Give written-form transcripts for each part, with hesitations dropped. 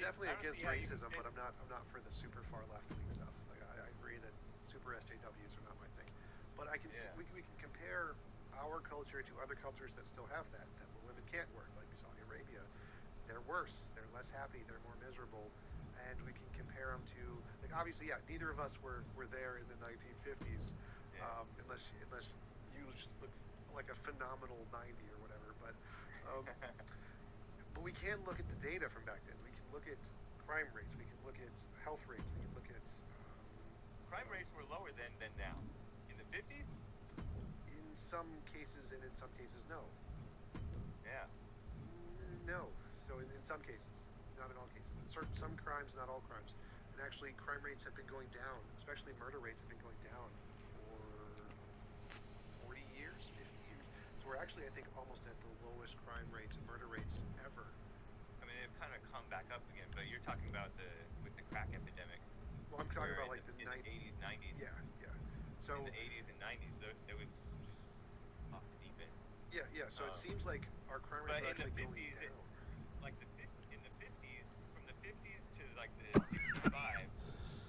definitely I don't against see how you can racism, say. but I'm not for the super far left wing stuff. Like I agree that super SJWs are not my thing, but I can see Yeah. we can compare our culture to other cultures that still have that where women can't work, like Saudi Arabia. They're worse. They're less happy. They're more miserable, and we can compare them to like obviously, yeah. Neither of us were there in the 1950s, Yeah. unless you just look like a phenomenal 90 or whatever. But we can look at the data from back then. We can look at crime rates. We can look at health rates. We can look at you Crime know rates were lower then than now. In the 50s? in some cases and in some cases no. Yeah. No. So in some cases, not in all cases. Some crimes, not all crimes. And actually, crime rates have been going down, especially murder rates have been going down for 40 years, 50 years. So we're actually, I think, almost at the lowest crime rates and murder rates ever. I mean, they've kind of come back up again, but you're talking about the with the crack epidemic, Well, I'm talking where about like the in the 80s, 90s, Yeah, yeah. So in the 80s and 90s, there was just off the deep end. yeah, yeah. So it Um, seems like our crime rates but are in the actually going 50s, down. like in the 50s, from the 50s to like the 65,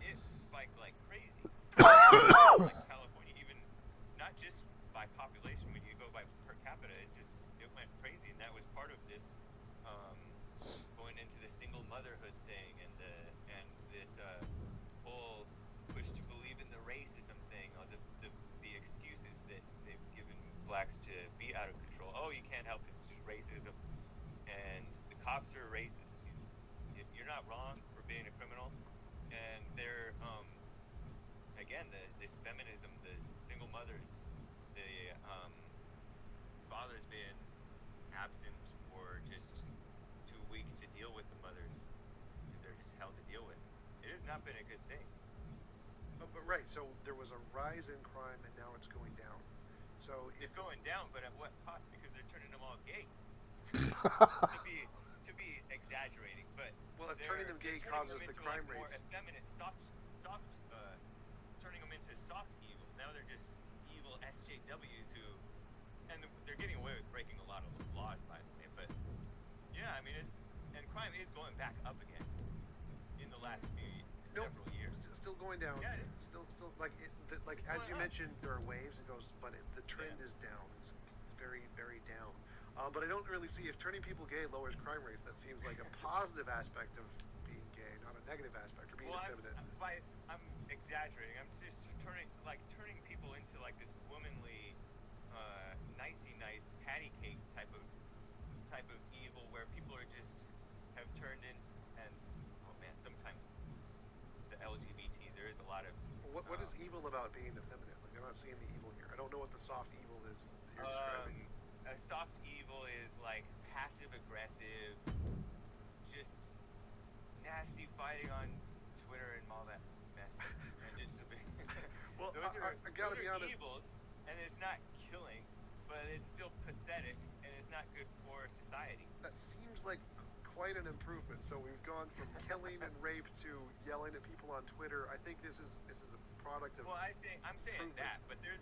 it spiked like crazy. Places like California, even not just by population, when you go by per capita, it went crazy, and that was part of this um, going into the single motherhood thing and this whole push to believe in the racism thing, or the excuses that they've given blacks to be out of control. Oh, you can't help it, it's just racism, and the cops are racist. You're not wrong for being a criminal, and they're again this feminism, the single mothers, the fathers being absent or just too weak to deal with the mothers because they're just hell to deal with. It has not been a good thing. But right, so there was a rise in crime, and now it's going down. So if It's going down, but at what cost? Because they're turning them all gay. To be exaggerating, but well, if turning them gay turning causes them the into crime like more rates, effeminate, soft, turning them into soft evil. Now they're just evil SJWs who, and they're getting away with breaking a lot of laws, by the way. But yeah, I mean and crime is going back up again in the last nope, several years. still going down. Yeah, it is. Still like like It's as going you up. mentioned, there are waves. It goes, but the trend is down. It's very very down. But I don't really see if turning people gay lowers crime rates. That seems like a positive aspect of being gay, not a negative aspect, or being Well, effeminate. I'm exaggerating. I'm just turning people into like this womanly, nicey nice patty cake type of evil where people are just have turned in and oh man, sometimes the LGBT there is a lot of What is evil about being effeminate? Like I'm not seeing the evil here. I don't know what the soft evil is that you're describing. a soft evil is like passive aggressive, just nasty fighting on Twitter and all that mess, and just Well, I gotta those be are honest. evils, and it's not killing, but it's still pathetic, and it's not good for society. That seems like quite an improvement. So we've gone from killing and rape to yelling at people on Twitter. I think this is a product of. Well, I'm saying improvement. that, but there's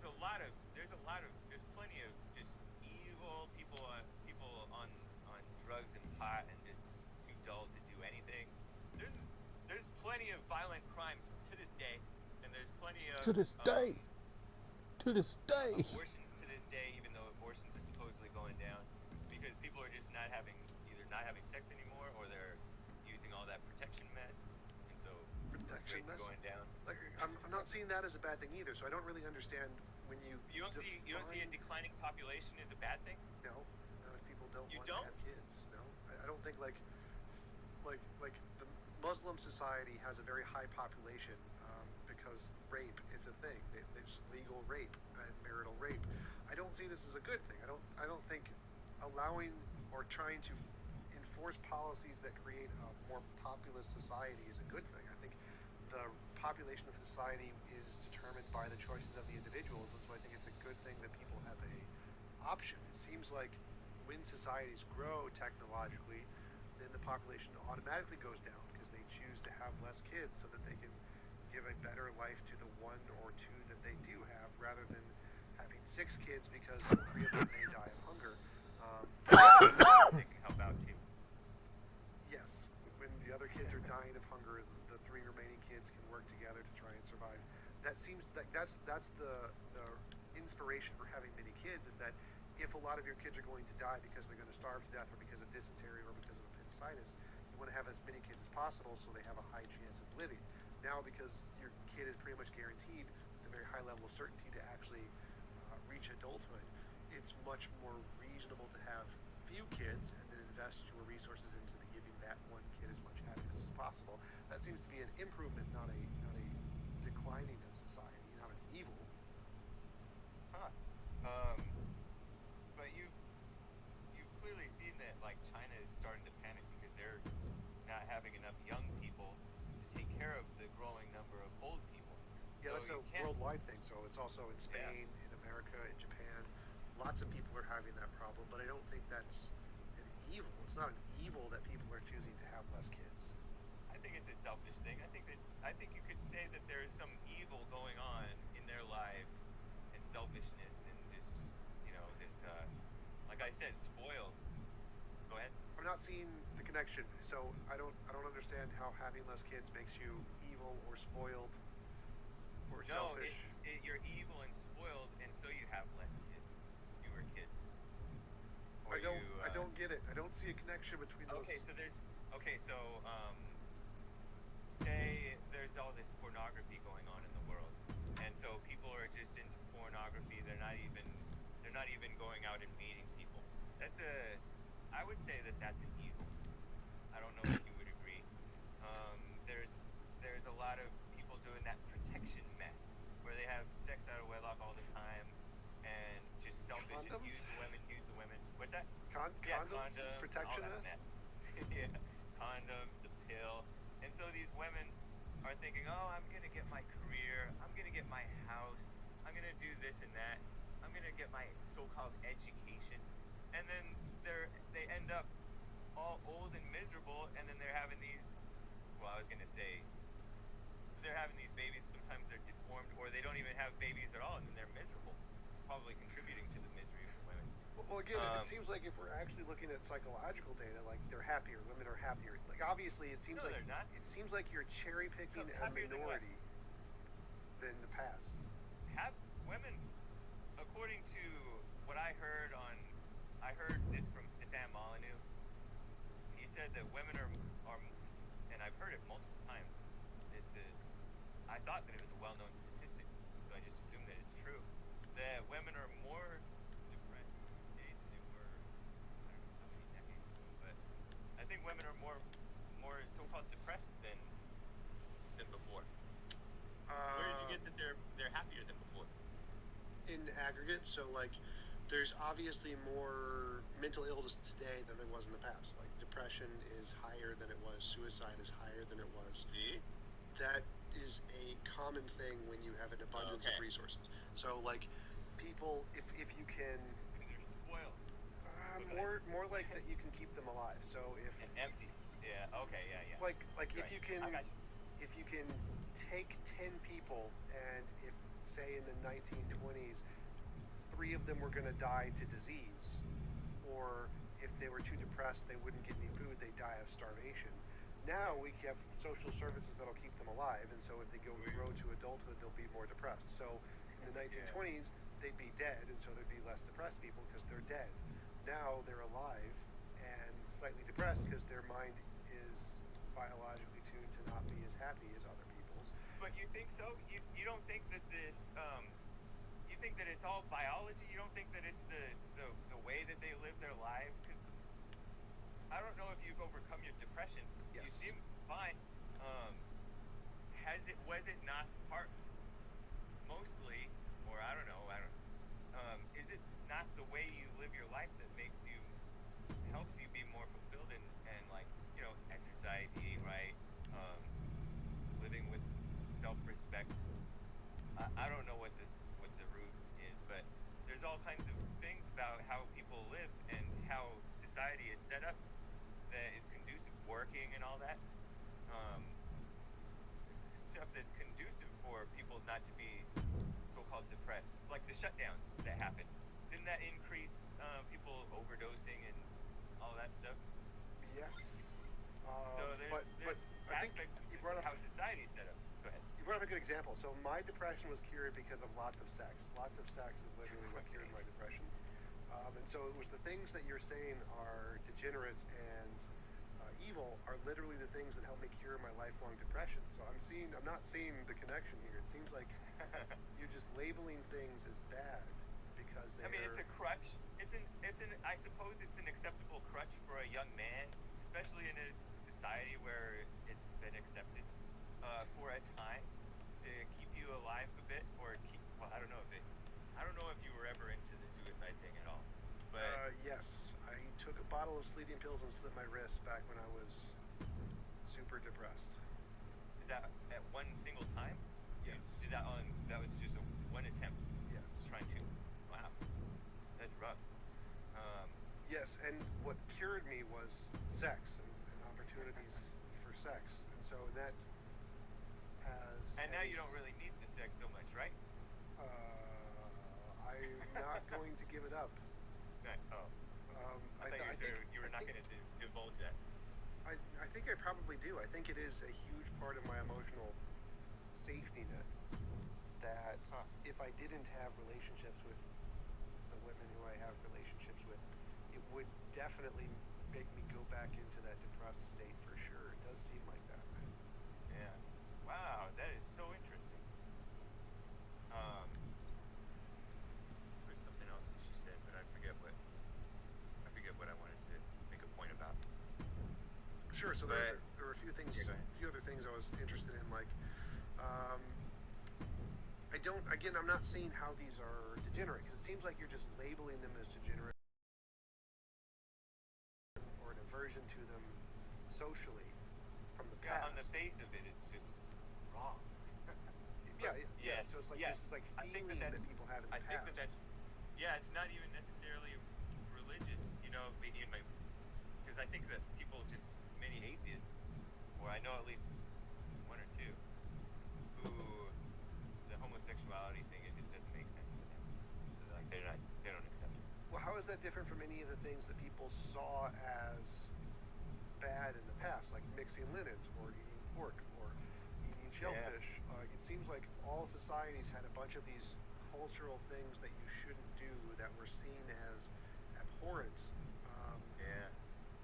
plenty of just evil people on drugs and pot and just too dull to do anything. There's plenty of violent crimes to this day, and there's plenty of To this day. To this day. abortions to this day, even though abortions are supposedly going down because people are just either not having sex anymore or they're using all that protection mess, and so Protection rates are mess? going down. Like I'm not seeing that as a bad thing either. So I don't really understand when you. You don't see a declining population as a bad thing? No, not if people don't You want don't? to have kids. No, I don't think like the Muslim society has a very high population because rape is a thing. There's legal rape and marital rape. I don't see this as a good thing. I don't think allowing or trying to enforce policies that create a more populous society is a good thing. I think the population of society is determined by the choices of the individuals, and so I think it's a good thing that people have a option. It seems like when societies grow technologically, then the population automatically goes down because they choose to have less kids so that they can give a better life to the one or two that they do have rather than having 6 kids because 3 of them may die of hunger. They can help out too. Yes, when the other kids are dying of hunger. The three remaining kids can work together to try and survive. That seems like that's the inspiration for having many kids is that if a lot of your kids are going to die because they're going to starve to death or because of dysentery or because of appendicitis, you want to have as many kids as possible so they have a high chance of living. Now, because your kid is pretty much guaranteed with a very high level of certainty to actually reach adulthood, it's much more reasonable to have few kids and then invest your resources into giving that one kid as much happiness as possible. That seems to be an improvement, not a declining of society, not an evil. Huh. But you've clearly seen that like China is starting to panic because they're not having enough young people to take care of the growing number of old people. Yeah, So that's a you can't. worldwide thing. So it's also in Spain, in America, in Japan. Lots of people are having that problem, but I don't think that's an evil. It's not an evil that people are choosing to have less kids. I think it's a selfish thing. I think you could say that there is some evil going on in their lives and selfishness and just this like I said, spoiled. Go ahead. I'm not seeing the connection, so I don't understand how having less kids makes you evil or spoiled or No, selfish. You're evil and spoiled, and so you have less kids, fewer kids. Or I don't get it. I don't see a connection between those. Okay, so say there's all this pornography going on in the world, and so people are just into pornography. They're not even going out and meeting people. I would say that's an evil. I don't know if you would agree. There's a lot of people doing that protection mess where they have sex out of wedlock all the time and just selfish and Condoms? use the women. What's that? Condoms? Condoms, Protection all that mess? yeah, condoms, the pill, and so these women are thinking, oh, I'm gonna get my career, I'm gonna get my house, I'm gonna do this and that, I'm gonna get my so-called education, and then they end up all old and miserable, and then they're having these. Well, I was gonna say they're having these babies. Sometimes they're deformed, or they don't even have babies at all, and then they're miserable, probably contributing to the misery of the women. Well, again, it seems like if we're actually looking at psychological data, like they're happier, women are happier. Like obviously, it seems No, like they're not. it seems like you're cherry picking No, a happier than what? minority than the past. Have women, according to what I heard this from Stefan Molyneux. He said that women are, and I've heard it multiple times. I thought that it was a well-known statistic, so I just assumed that it's true. That women are more depressed today than they were, I don't know how many decades ago, but I think women are more so-called depressed than before. Where did you get that they're happier than before? In aggregate, so like there's obviously more mental illness today than there was in the past. Like depression is higher than it was, suicide is higher than it was. See? That is a common thing when you have an abundance of resources. So like people, if you can, Because they're spoiled. more like that you can keep them alive. So if And empty. Yeah. Okay. Yeah. like Right. if you can I got you. if you can take 10 people and if say in the 1920s 3 of them were going to die to disease, or if they were too depressed they wouldn't get any food, they die of starvation. Now we have social services that'll keep them alive, and so if they grow to adulthood they'll be more depressed. So in the 1920s they'd be dead, and so there'd be less depressed people because they're dead. Now they're alive and slightly depressed because their mind is biologically tuned to not be as happy as other people's. But you think so? You don't think that this you think that it's all biology? You don't think that it's the way that they live their lives? Because I don't know if you've overcome your depression. Yes. You seem fine. Was it not part mostly, or I don't know, is it not the way you live your life that helps you be more fulfilled and like, exercise, eating right, living with self-respect? I don't know what the root is, but there's all kinds of things about how people live and how society is set up that is conducive, working and all that. Stuff that's conducive for people not to be so-called depressed, like the shutdowns that happened. Didn't that increase people overdosing and all that stuff? Yes. So there's have a good example. So my depression was cured because of lots of sex. Lots of sex is literally what cured my depression. And so it was the things that you're saying are degenerates and evil are literally the things that help me cure my lifelong depression. So I'm not seeing the connection here. It seems like you're just labeling things as bad because they're. I mean, it's a crutch. I suppose it's an acceptable crutch for a young man, especially in a society where it's been accepted for a time to keep you alive a bit, or keep. Well, I don't know if you were ever into the suicide thing at all, but Yes, I took a bottle of sleeping pills and slit my wrist back when I was super depressed. is that at one single time? Yes. Did that on? That was just one attempt. Yes. Trying to. Wow, that's rough. Yes, and what cured me was sex and opportunities for sex, and so that has. And now you don't really need the sex so much, right? I'm not going to give it up. Oh. I I thought you were not going to divulge that. I think I probably do. I think it is a huge part of my emotional safety net that if I didn't have relationships with the women who I have relationships with, it would definitely make me go back into that depressed state for sure. It does seem like that. Yeah. Wow, that is so interesting. There's something else that she said, but I forget what I wanted to make a point about. Sure. So there were a few things, Yeah, go ahead. a few other things I was interested in, like I don't. Again, I'm not seeing how these are degenerate because it seems like you're just labeling them as degenerate or an aversion to them socially from the past. On the face of it, it's just wrong. Yeah. So it's like yes. this like I think feeling that people have in the I past. think that's it's not even necessarily religious, because I think that people just many atheists, or I know at least one or two, who the homosexuality thing, it just doesn't make sense to them. Like they don't accept it. Well, how is that different from any of the things that people saw as bad in the past, like mixing linens or eating pork or eating shellfish? It seems like all societies had a bunch of these cultural things that you shouldn't do that were seen as abhorrent.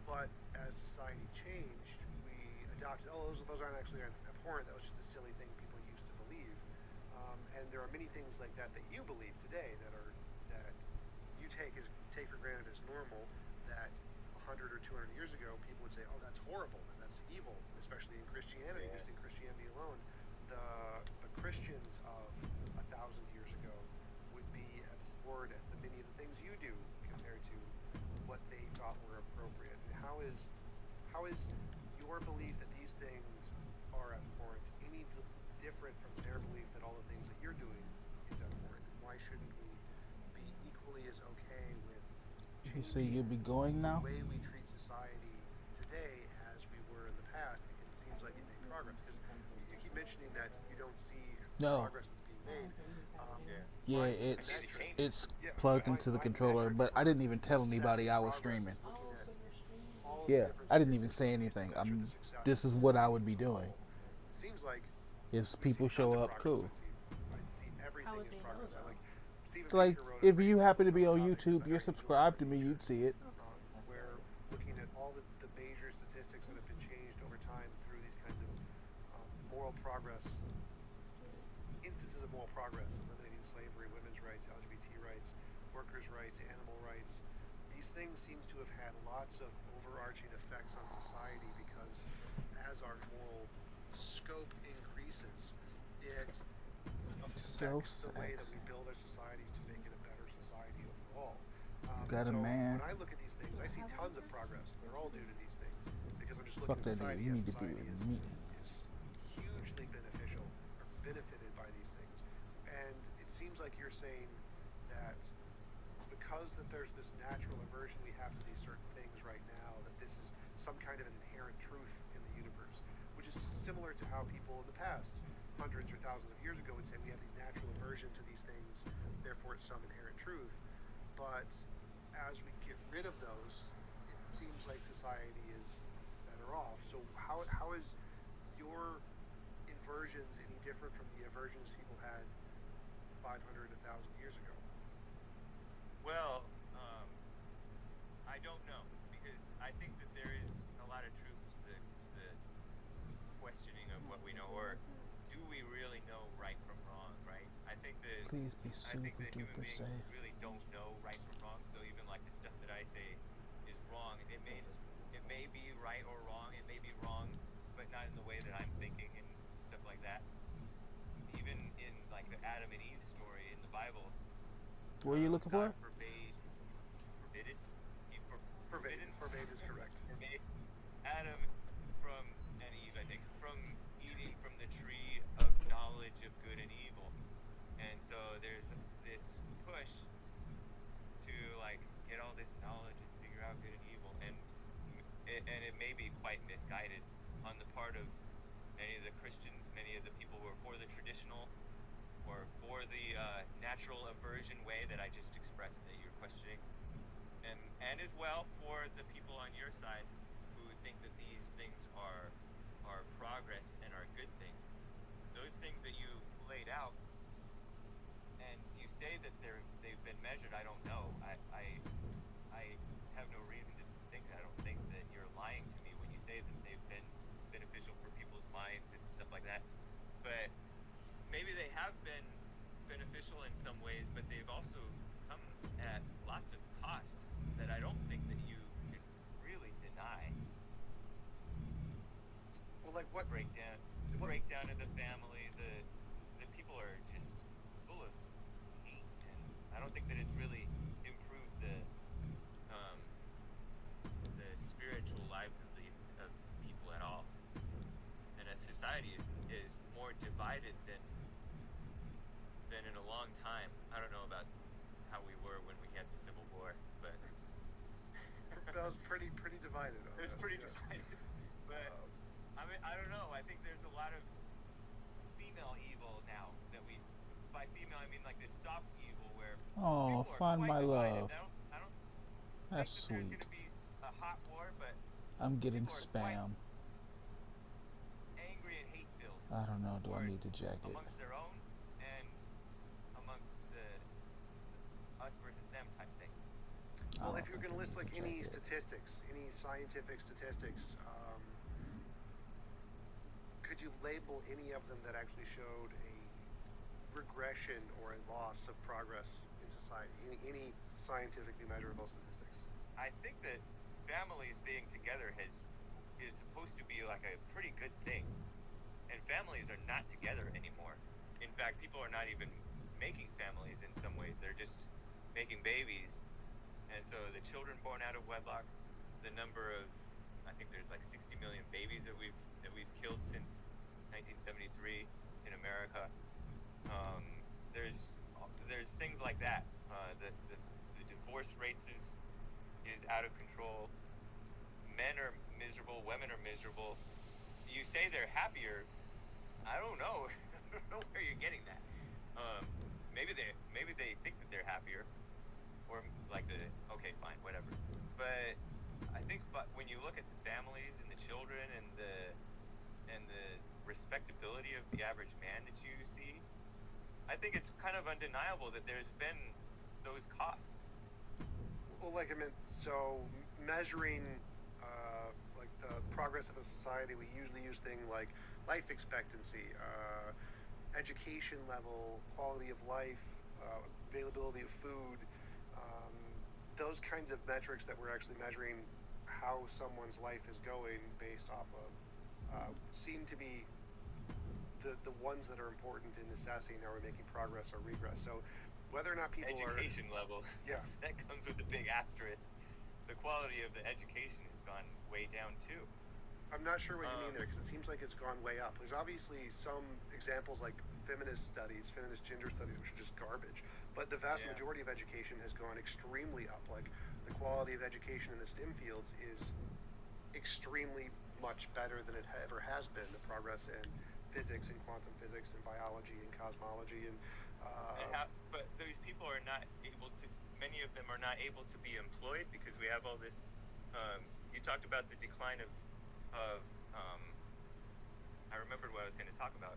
But as society changed, we adopted, those aren't actually abhorrent, that was just a silly thing people used to believe. And there are many things like that you believe today that you take for granted as normal that 100 or 200 years ago people would say, oh, that's horrible and that's evil, especially in Christianity. Just in Christianity alone, the Christians of 1,000 years ago would be abhorred at the many of the things you do compared to what they thought were appropriate. And how is your belief that these things are abhorrent any different from their belief that all the things that you're doing is abhorrent? And why shouldn't we be equally as okay with You say you'll be going now? the way we treat society today as we were in the past? Because it seems like we make progress. Because you keep mentioning that you don't see progress that's being made. Yeah, it's plugged into the controller, but I didn't even tell anybody I was streaming. Yeah, I didn't even say anything. This is what I would be doing. It seems like If people show up, cool. I see everything How would as they progress. know, Stephen Like, Baker wrote if a you great happen to book be on on topics YouTube, that you're have to do with subscribed to me, nature. you'd see it. Where looking at all the major statistics that have been changed over time through these kinds of moral progress, instances of moral progress, eliminating slavery, women's rights, LGBT rights, workers' rights, animal rights. These things seem to have had lots of overarching effects on society because as our moral scope increases, it affects the way that we build our societies to make it a better society overall. Got a so man. when I look at these things, I see tons of progress. They're all due to these things because I'm just Fuck looking at that nigga. society You as need to be society with me. is hugely beneficial or benefited by these things. And it seems like you're saying that because that there's this natural aversion we have to these certain things right now, that this is some kind of an inherent truth in the universe, which is similar to how people in the past, hundreds or thousands of years ago, would say we have a natural aversion to these things, therefore it's some inherent truth. But as we get rid of those, it seems like society is better off. So how is your aversions any different from the aversions people had 500, 1,000 years ago? Well, I don't know, because I think that there is a lot of truth to the questioning of what we know, or do we really know right from wrong, right? Please be I think super that human duper beings safe. really don't know right from wrong. So even like the stuff that I say is wrong, it may be right or wrong. It may be wrong, but not in the way that I'm thinking and stuff like that. Even in like the Adam and Eve story in the Bible, What are you looking God for? forbidden. He Forbade is correct. Forbade Adam and Eve, I think, from eating from the tree of knowledge of good and evil. And so there's this push to like get all this knowledge and figure out good and evil, and it may be quite misguided on the part of many of the Christians, many of the people who are for the traditional or for the natural aversion way that I just expressed that you're questioning, and as well for the people on your side who think that these things are progress and are good things. Those things that you laid out, and you say that they've been measured. I don't know. I have no reason to think that. I don't think that you're lying to me when you say that they've been beneficial for people's minds and stuff like that. But maybe they have been beneficial in some ways, but they've also come at lots of costs that I don't think that you can really deny. Well, like what? The breakdown of the family, the people are just full of hate, and I don't think that it's really improved the spiritual lives of people at all. And a society is more divided than in a long time. I don't know about how we were when we had the Civil War, but that was pretty divided. It was pretty divided. But I mean, I don't know. I think there's a lot of female evil now that by female I mean like this soft evil where Oh, people are find quite my divided. love. I don't That's think that sweet. there's going to be a hot war, but I'm getting people are quite spam. angry and hate-filled. I don't know. Do I need to jack it? Amongst their own and amongst the us versus them type thing. Well, if you're going to list like any statistics, any scientific statistics, could you label any of them that actually showed a regression or a loss of progress in society? Any scientifically measurable statistics? I think that families being together is supposed to be like a pretty good thing, and families are not together anymore. In fact, people are not even making families in some ways. They're just making babies, and so the children born out of wedlock, the number of, I think there's like 60 million babies that we've killed since 1973 in America. There's things like that. The divorce rates is out of control. Men are miserable. Women are miserable. You say they're happier. I don't know. I don't know where you're getting that. Maybe they think that they're happier, or like okay, fine, whatever. But I think, when you look at the families and the children and the respectability of the average man that you see, I think it's kind of undeniable that there's been those costs. Well, like I mean, so measuring like the progress of a society, we usually use things like life expectancy, education level, quality of life, availability of food, those kinds of metrics that we're actually measuring how someone's life is going based off of seem to be the ones that are important in assessing are we making progress or regress. So whether or not people education level, yeah, that comes with a big asterisk. The quality of the education has gone way down too. I'm not sure what you mean there, because it seems like it's gone way up. There's obviously some examples like feminist studies, feminist gender studies, which are just garbage. But the vast majority of education has gone extremely up. Like the quality of education in the STEM fields is extremely much better than it ever has been. The progress in physics and quantum physics and biology and cosmology and but these people are not able to. Many of them are not able to be employed because we have all this. You talked about the decline of I remembered what I was going to talk talk about.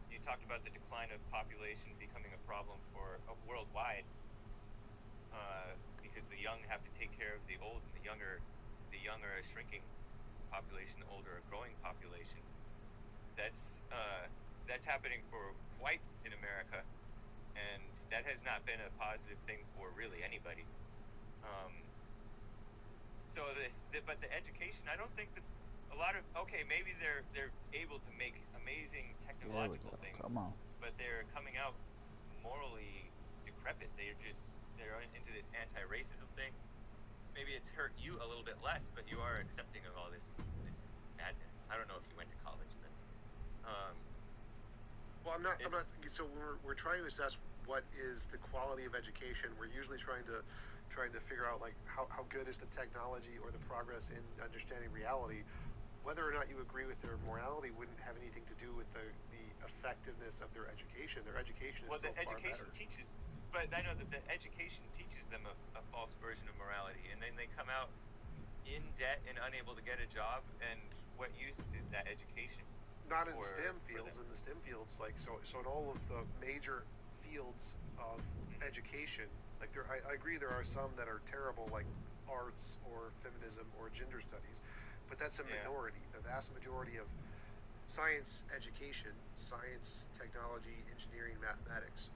You talked about the decline of population becoming a problem for worldwide, because the young have to take care of the old, and the young are a shrinking population, the older a growing population. That's happening for whites in America, and that has not been a positive thing for really anybody. But the education, I don't think that a lot of, okay, maybe they're able to make amazing technological things, but they're coming out morally decrepit. They're into this anti-racism thing. Maybe it's hurt you a little bit less, but you are accepting of all this madness. I don't know if you went to college, but well, I'm not. So we're trying to assess what is the quality of education. We're usually trying to figure out like how good is the technology or the progress in understanding reality. Whether or not you agree with their morality wouldn't have anything to do with the effectiveness of their education. Their education is still far better. Teaches, but I know that the education teaches them a false version of morality, and then they come out in debt and unable to get a job. And what use is that education? Not in STEM fields. In the STEM fields, like so in all of the major fields of education, like I agree there are some that are terrible, like arts or feminism or gender studies, but that's a minority. The vast majority of science education, science, technology, engineering, mathematics,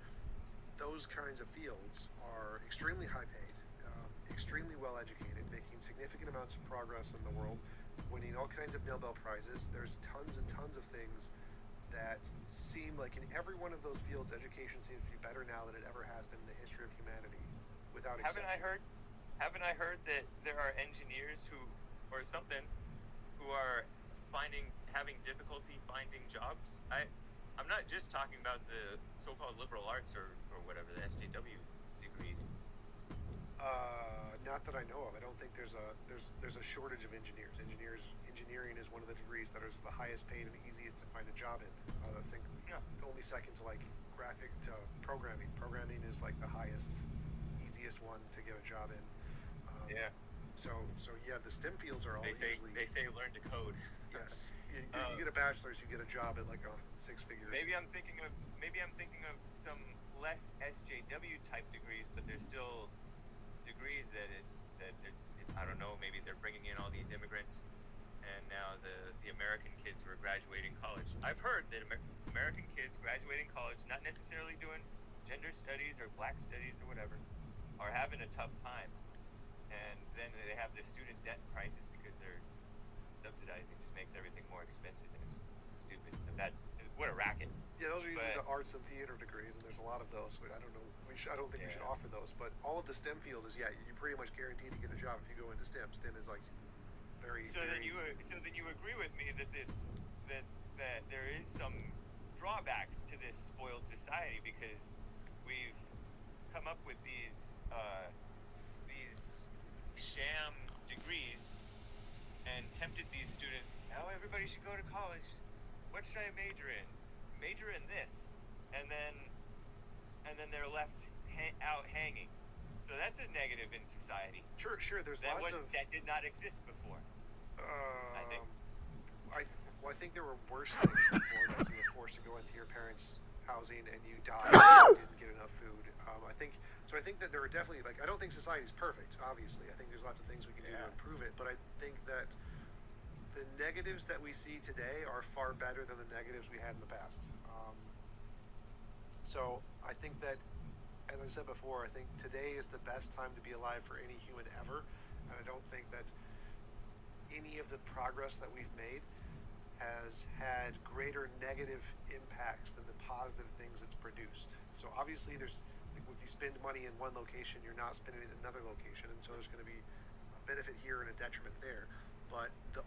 those kinds of fields are extremely high paid, extremely well educated, making significant amounts of progress in the world, winning all kinds of Nobel Prizes. There's tons and tons of things that seem like in every one of those fields, education seems to be better now than it ever has been in the history of humanity, without exception. Haven't I heard that there are engineers who are having difficulty finding jobs? I'm not just talking about the so-called liberal arts or whatever, the SJW degrees. Not that I know of. I don't think there's a shortage of engineers. Engineering is one of the degrees that is the highest paid and easiest to find a job in. I think only second to like graphic to programming. Programming is like the highest, easiest one to get a job in. So yeah, the STEM fields are all usually. They say learn to code. Yes, you get a bachelor's, you get a job at like six figures. Maybe I'm thinking of some less SJW type degrees, but they're still degrees that it's I don't know. Maybe they're bringing in all these immigrants, and now the American kids who are graduating college. I've heard that American kids graduating college, not necessarily doing gender studies or black studies or whatever, are having a tough time. And then they have this student debt crisis because they're subsidizing. Just makes everything more expensive, and it's stupid. What a racket. Yeah, those are usually the arts and theater degrees, and there's a lot of those. But I don't know. I don't think we should offer those. But all of the STEM field is you're pretty much guaranteed to get a job if you go into STEM. STEM is like very. So then you agree with me that that there is some drawbacks to this spoiled society, because we've come up with these sham degrees and tempted these students. Oh, everybody should go to college. What should I major in? Major in this, and then they're left out hanging. So that's a negative in society. Sure. There's that did not exist before. I think. I think there were worse things before that you were forced to go into your parents' housing and you died and didn't get enough food. I think that there are definitely, like, I don't think society is perfect, obviously. I think there's lots of things we can do to improve it, but I think that the negatives that we see today are far better than the negatives we had in the past. So I think that, as I said before, I think today is the best time to be alive for any human ever, and I don't think that any of the progress that we've made has had greater negative impacts than the positive things it's produced. So obviously there's, like, if you spend money in one location, you're not spending it in another location, and so there's going to be a benefit here and a detriment there. But the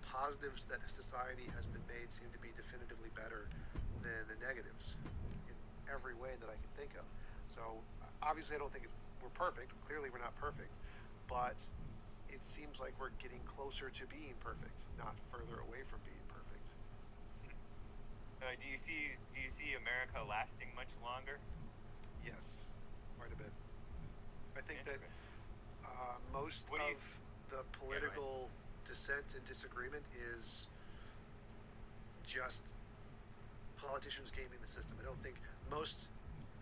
positives that society has been made seem to be definitively better than the negatives in every way that I can think of. So obviously I don't think we're perfect. Clearly we're not perfect, but it seems like we're getting closer to being perfect, not further away from being perfect. Do you see America lasting much longer? Yes, quite a bit. I think that most of the political dissent and disagreement is just politicians gaming the system. I don't think most,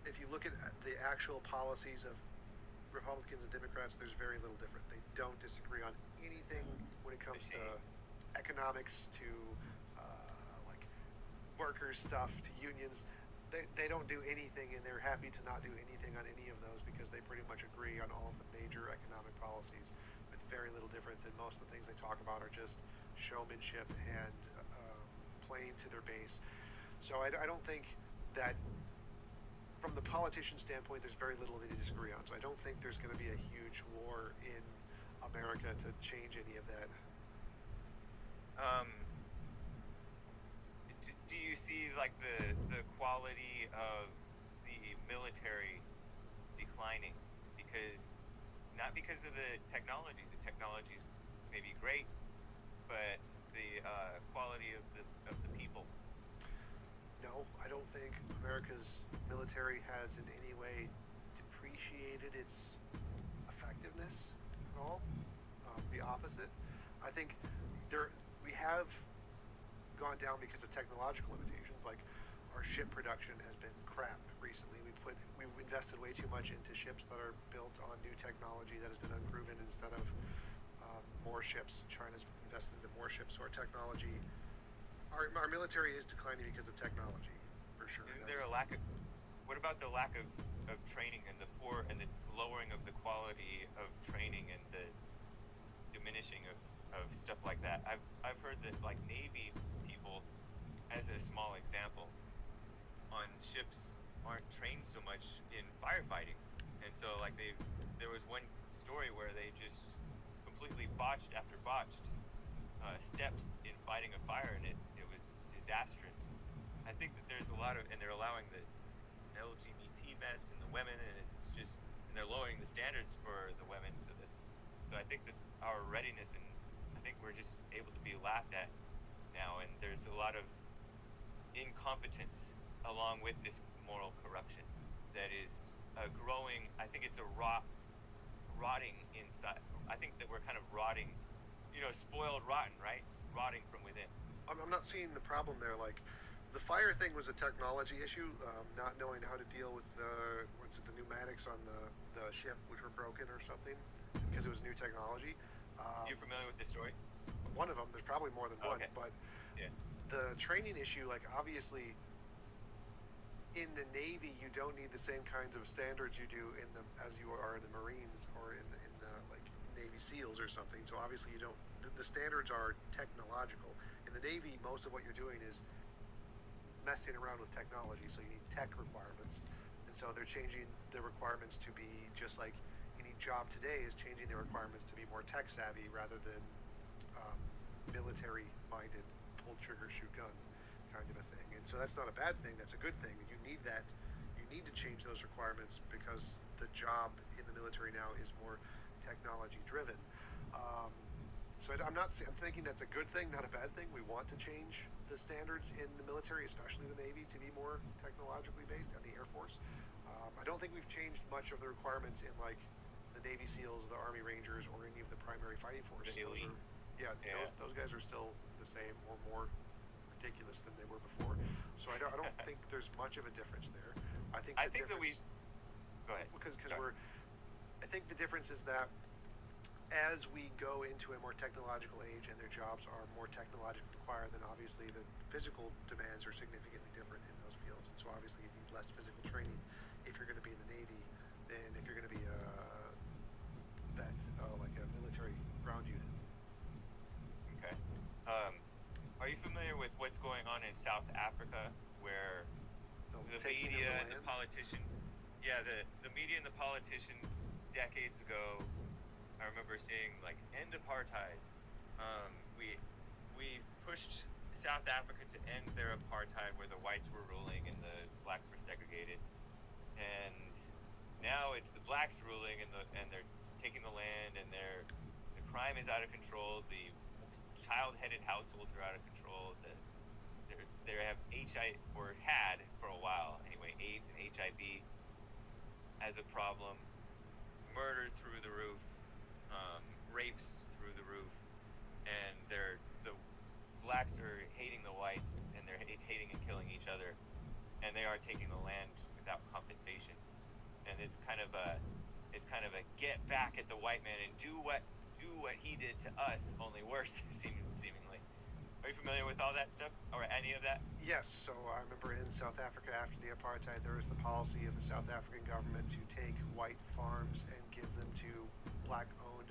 if you look at the actual policies of Republicans and Democrats, there's very little different. They don't disagree on anything when it comes to economics, to like workers stuff, to unions. They don't do anything, and they're happy to not do anything on any of those because they pretty much agree on all of the major economic policies with very little difference. And most of the things they talk about are just showmanship and playing to their base. So I don't think that from the politician standpoint, there's very little they disagree on. So I don't think there's going to be a huge war in America to change any of that. Do you see like the quality of the military declining not because of the technology? The technology may be great, but the quality of the people. No, I don't think America's military has in any way depreciated its effectiveness at all. The opposite. I think we have gone down because of technological limitations. Like our ship production has been crap recently. We've invested way too much into ships that are built on new technology that has been unproven instead of more ships. China's invested into more ships, so our technology, our military is declining because of technology, for sure. Isn't there a lack of? What about the lack of training and the lowering of the quality of training and the diminishing of stuff like that? I've heard that like Navy people, as a small example, on ships aren't trained so much in firefighting, and so like there was one story where they just completely botched after botched steps in fighting a fire, and it was disastrous. I think that there's a lot of, and they're allowing the LGBT mess and the women, and they're lowering the standards for the women, so I think that our readiness, and I think we're just able to be laughed at now, and there's a lot of incompetence along with this moral corruption that is growing. I think it's rotting inside. I think that we're kind of rotting, spoiled rotten, right? Rotting from within. I'm not seeing the problem there. Like, the fire thing was a technology issue, not knowing how to deal with the pneumatics on the ship, which were broken or something, because it was new technology. You familiar with this story? One of them. There's probably more than one, okay. But yeah. The training issue, like, obviously, in the Navy, you don't need the same kinds of standards you do as you are in the Marines or in like Navy SEALs or something. So obviously, you don't. The standards are technological. In the Navy, most of what you're doing is messing around with technology, so you need tech requirements, and so they're changing the requirements to be just like any job today is changing the requirements to be more tech savvy rather than military minded, pull trigger, shoot gun kind of a thing. And so that's not a bad thing, that's a good thing. You need that. You need to change those requirements because the job in the military now is more technology driven. So I'm thinking that's a good thing, not a bad thing. We want to change the standards in the military, especially the Navy, to be more technologically based, and the Air Force. I don't think we've changed much of the requirements in like the Navy SEALs, the Army Rangers, or any of the primary fighting forces. Those guys are still the same or more ridiculous than they were before. So I don't think there's much of a difference there. I think that we go ahead because I think the difference is that as we go into a more technological age and their jobs are more technologically required, then obviously the physical demands are significantly different in those fields. And so obviously you need less physical training if you're going to be in the Navy than if you're going to be like a military ground unit. Okay. Are you familiar with what's going on in South Africa, where the media and the politicians, the media and the politicians decades ago, I remember seeing like end apartheid. We pushed South Africa to end their apartheid, where the whites were ruling and the blacks were segregated, and now it's the blacks ruling, and they're taking the land, and the crime is out of control. The child-headed households are out of control. They have HIV, or had for a while anyway, AIDS and HIV as a problem. Murder through the roof, rapes through the roof, and the blacks are hating the whites, and they're hating and killing each other, and they are taking the land without compensation. And it's kind of a get back at the white man and do what he did to us, only worse, seemingly. Are you familiar with all that stuff, or any of that? Yes, so I remember in South Africa after the apartheid, there was the policy of the South African government to take white farms and give them to black-owned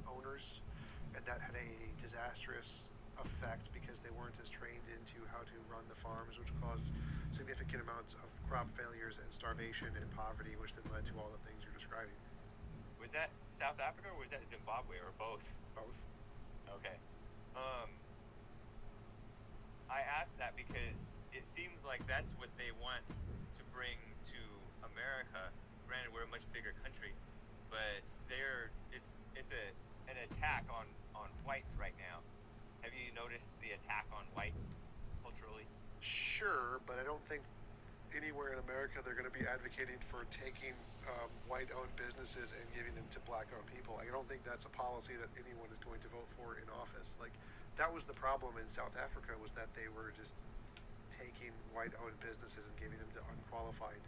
owners, and that had a disastrous effect because they weren't as trained into how to run the farms, which caused significant amounts of crop failures and starvation and poverty, which then led to all the things you're describing. Was that South Africa or was that Zimbabwe or both? Both. Okay. I asked that because it seems like that's what they want to bring to America. Granted, we're a much bigger country, but it's an attack on whites right now. Have you noticed the attack on whites culturally? Sure, but I don't think anywhere in America they're going to be advocating for taking white-owned businesses and giving them to black-owned people. I don't think that's a policy that anyone is going to vote for in office. Like, that was the problem in South Africa, was that they were just taking white-owned businesses and giving them to unqualified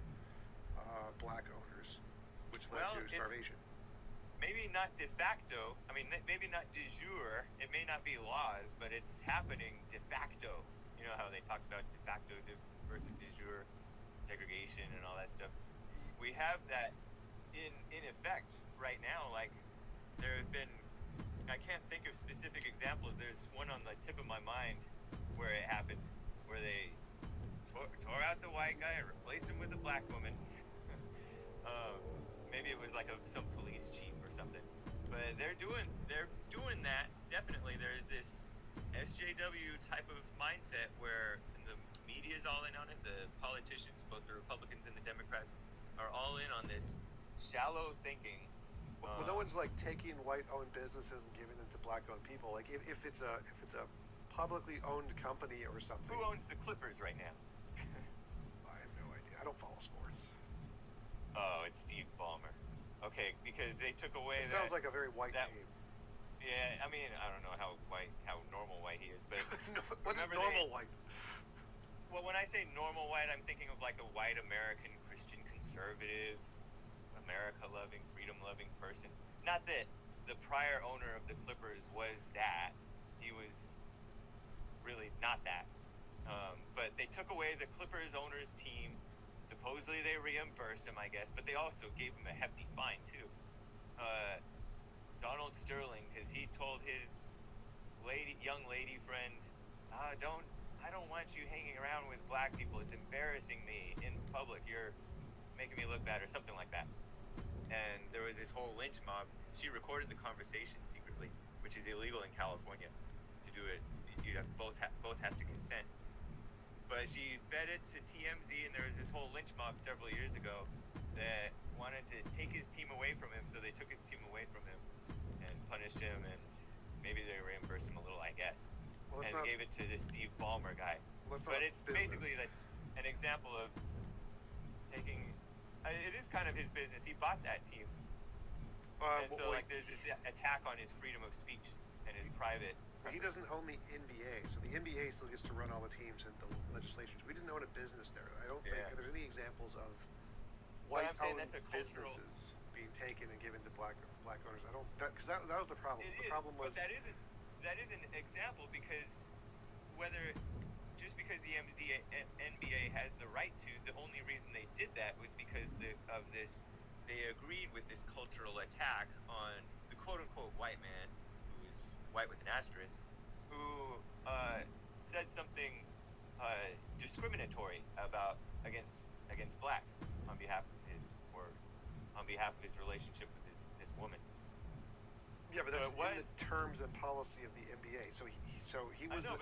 black owners, which led to starvation. Maybe not de facto. I mean, maybe not de jure. It may not be laws, but it's happening de facto. You know how they talk about de facto versus de jure segregation and all that stuff. We have that in effect right now. Like, there have been, I can't think of specific examples. There's one on the tip of my mind where it happened, where they tore out the white guy and replaced him with a black woman. Maybe it was like some police chief or something. But they're doing that. Definitely, there's this SJW type of mindset where the media's all in on it. The politicians, both the Republicans and the Democrats, are all in on this shallow thinking. Well, no one's like taking white-owned businesses and giving them to black-owned people. Like, if it's a publicly owned company or something. Who owns the Clippers right now? I have no idea. I don't follow sports. Oh, it's Steve Ballmer. Okay, because they took away that. Sounds like a very white name. Yeah, I mean, I don't know how normal white he is, but what is normal white? Well, when I say normal white, I'm thinking of like a white American Christian conservative, America-loving, freedom-loving person. Not that the prior owner of the Clippers was that. He was really not that. But they took away the Clippers owner's team. Supposedly they reimbursed him, I guess, but they also gave him a hefty fine too. Donald Sterling, because he told his young lady friend, I don't want you hanging around with black people. It's embarrassing me in public. You're making me look bad, or something like that. And there was this whole lynch mob. She recorded the conversation secretly, which is illegal in California to do it. You both have to consent. But she fed it to TMZ, and there was this whole lynch mob several years ago that wanted to take his team away from him, so they took his team away from him and punished him, and maybe they reimbursed him a little, I guess. Well, and gave it to this Steve Ballmer guy. But it's basically that's an example of taking. It is kind of his business. He bought that team, and so like there's this attack on his freedom of speech and his private. He doesn't own the NBA, so the NBA still gets to run all the teams and the legislations. We didn't own a business there. I don't think there's any examples of white-owned businesses being taken and given to black owners. I don't, because that was the problem. The problem was that is an example, because just because the NBA has the right to, the only reason they did that was because of this. They agreed with this cultural attack on the quote-unquote white man, who is white with an asterisk, who said something discriminatory against blacks on behalf of his relationship with this woman. Yeah, but that's in the terms and policy of the NBA. So he was an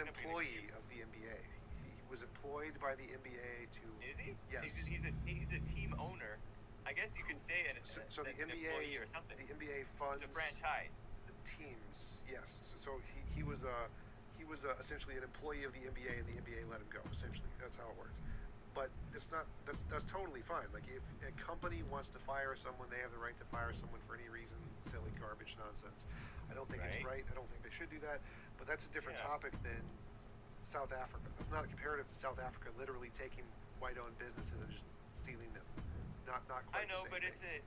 employee of the NBA. He was employed by the NBA to. Is he? Yes. He's a team owner. I guess you could say so the NBA, an employee or something. The NBA funds the franchise. The teams, yes. So he was essentially an employee of the NBA, and the NBA let him go. Essentially, that's how it works. but it's not. That's totally fine. Like if a company wants to fire someone, they have the right to fire someone for any reason. Silly garbage nonsense. I don't think it's Right? right. I don't think they should do that. But that's a different Yeah. topic than South Africa. That's not a comparative to South Africa literally taking white-owned businesses and just stealing them. Not I quite the know, same but thing.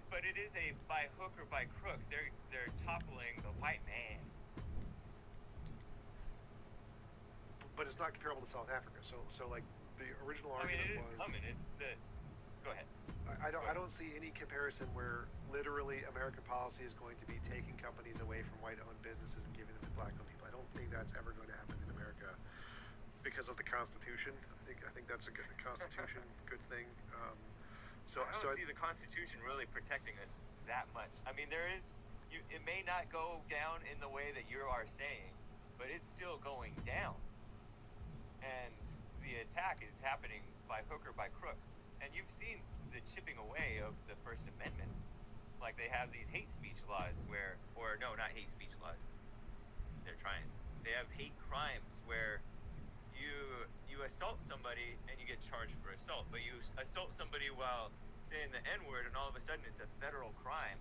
but it is a by hook or by crook. They're toppling the white man. But it's not comparable to South Africa. So like the original I mean, argument it is was. coming. It's the. Go ahead. I don't see any comparison where literally American policy is going to be taking companies away from white-owned businesses and giving them to black-owned people. I don't think that's ever going to happen in America because of the Constitution. I think that's a good Constitution, good thing. I don't see the Constitution really protecting us that much. I mean, there is. It may not go down in the way that you are saying, but it's still going down. And the attack is happening by hook or by crook. And you've seen the chipping away of the First Amendment. Like they have these hate speech laws or no, not hate speech laws. They're trying. They have hate crimes where you assault somebody and you get charged for assault, but you assault somebody while saying the N-word and all of a sudden it's a federal crime,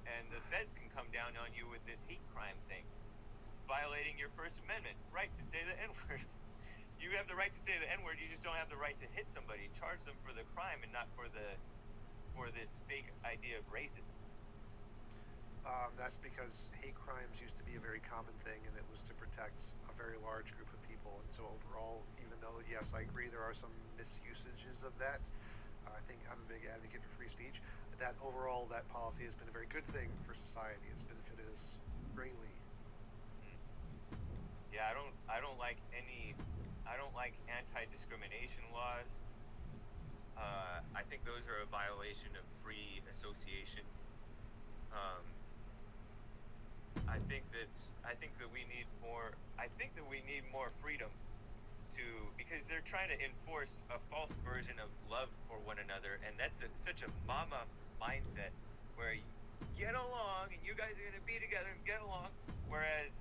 and the feds can come down on you with this hate crime thing, violating your First Amendment right to say the N-word. You have the right to say the N-word, you just don't have the right to hit somebody, charge them for the crime and not for this fake idea of racism. That's because hate crimes used to be a very common thing, and it was to protect a very large group of people. And so overall, even though, yes, I agree there are some misusages of that, I think I'm a big advocate for free speech. That overall, that policy has been a very good thing for society. It's benefited us greatly. Yeah, I don't like anti-discrimination laws. I think those are a violation of free association. I think that we need more. I think that we need more freedom because they're trying to enforce a false version of love for one another, and that's such a mama mindset where you get along and you guys are gonna be together and get along, whereas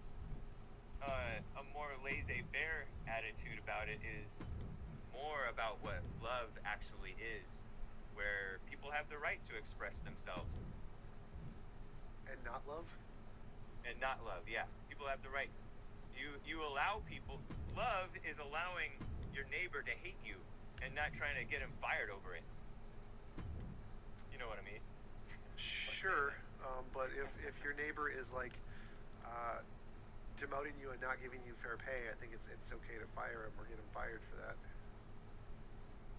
a more laissez-faire attitude about it is more about what love actually is, where people have the right to express themselves. And not love? And not love, yeah. People have the right. You allow people. Love is allowing your neighbor to hate you and not trying to get him fired over it. You know what I mean? Sure, but if your neighbor is like demoting you and not giving you fair pay, I think it's okay to fire him or get him fired for that.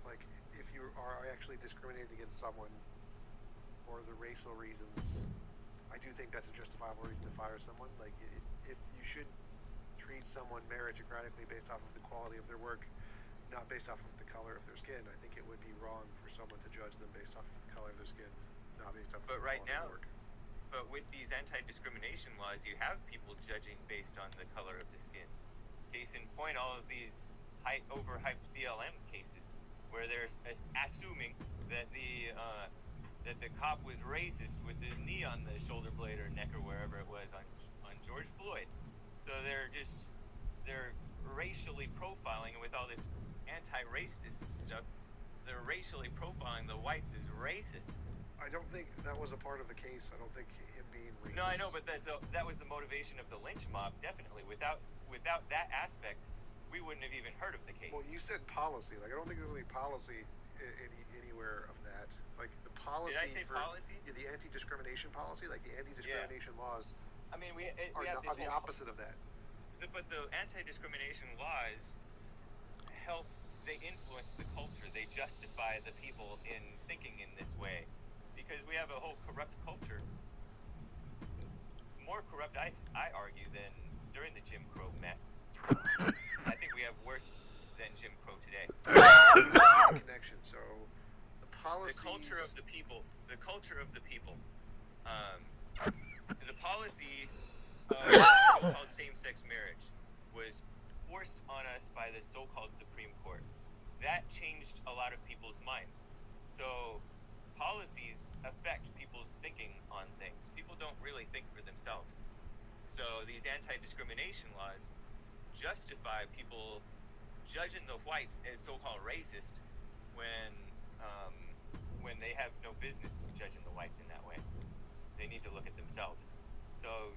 Like if you are actually discriminating against someone for the racial reasons, I do think that's a justifiable reason to fire someone. Like if you should treat someone meritocratically based off of the quality of their work, not based off of the color of their skin. I think it would be wrong for someone to judge them based off of the color of their skin, not based off of the quality of their work. But with these anti-discrimination laws, you have people judging based on the color of the skin. Case in point, all of these overhyped BLM cases, where they're assuming that the cop was racist with the knee on the shoulder blade or neck or wherever it was on George Floyd. So they're racially profiling, and with all this anti-racist stuff, they're racially profiling the whites as racist. I don't think that was a part of the case. I don't think him being racist. No, I know, but that was the motivation of the lynch mob, definitely. Without that aspect, we wouldn't have even heard of the case. Well, you said policy. Like, I don't think there's any policy anywhere of that. Like, the policy. Did I say policy? Yeah, the anti-discrimination policy, like the anti-discrimination laws. I mean, we are the opposite of that. But the anti-discrimination laws help. They influence the culture. They justify the people in thinking in this way. Because we have a whole corrupt culture, more corrupt, I argue, than during the Jim Crow mess. I think we have worse than Jim Crow today. Connection. So the policies. The culture of the people. The culture of the people. The policy of so-called same-sex marriage was forced on us by the so-called Supreme Court. That changed a lot of people's minds. So policies affect people's thinking on things. People don't really think for themselves. So these anti-discrimination laws justify people judging the whites as so-called racist um, when they have no business judging the whites in that way. They need to look at themselves. So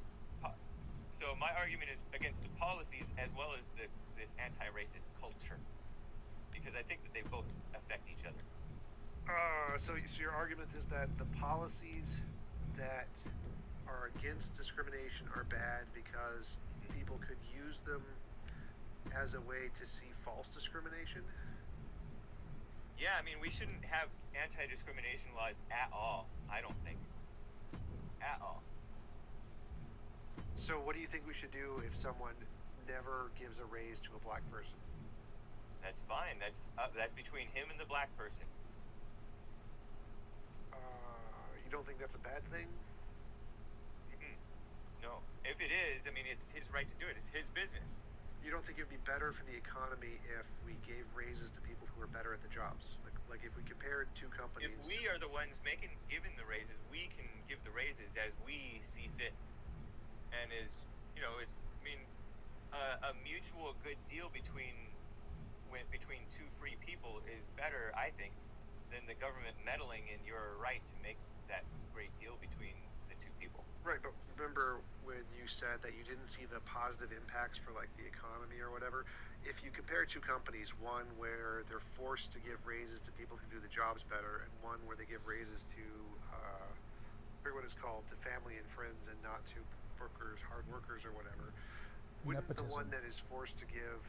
my argument is against the policies as well as this anti-racist culture, because I think that they both affect each other. So your argument is that the policies that are against discrimination are bad because people could use them as a way to see false discrimination? Yeah, I mean, we shouldn't have anti-discrimination laws at all, I don't think. At all. So what do you think we should do if someone never gives a raise to a black person? That's fine. That's between him and the black person. You don't think that's a bad thing? No. If it is, I mean, it's his right to do it. It's his business. You don't think it would be better for the economy if we gave raises to people who are better at the jobs? Like if we compared two companies. If we are the ones giving the raises, we can give the raises as we see fit. And a mutual good deal between two free people is better, I think, than the government meddling in your right to make that great deal between the two people. Right, but remember when you said that you didn't see the positive impacts for like the economy or whatever? If you compare two companies, one where they're forced to give raises to people who do the jobs better, and one where they give raises to, I forget what it's called, to family and friends and not to workers, hard workers or whatever, wouldn't Nepotism. the one that is forced to give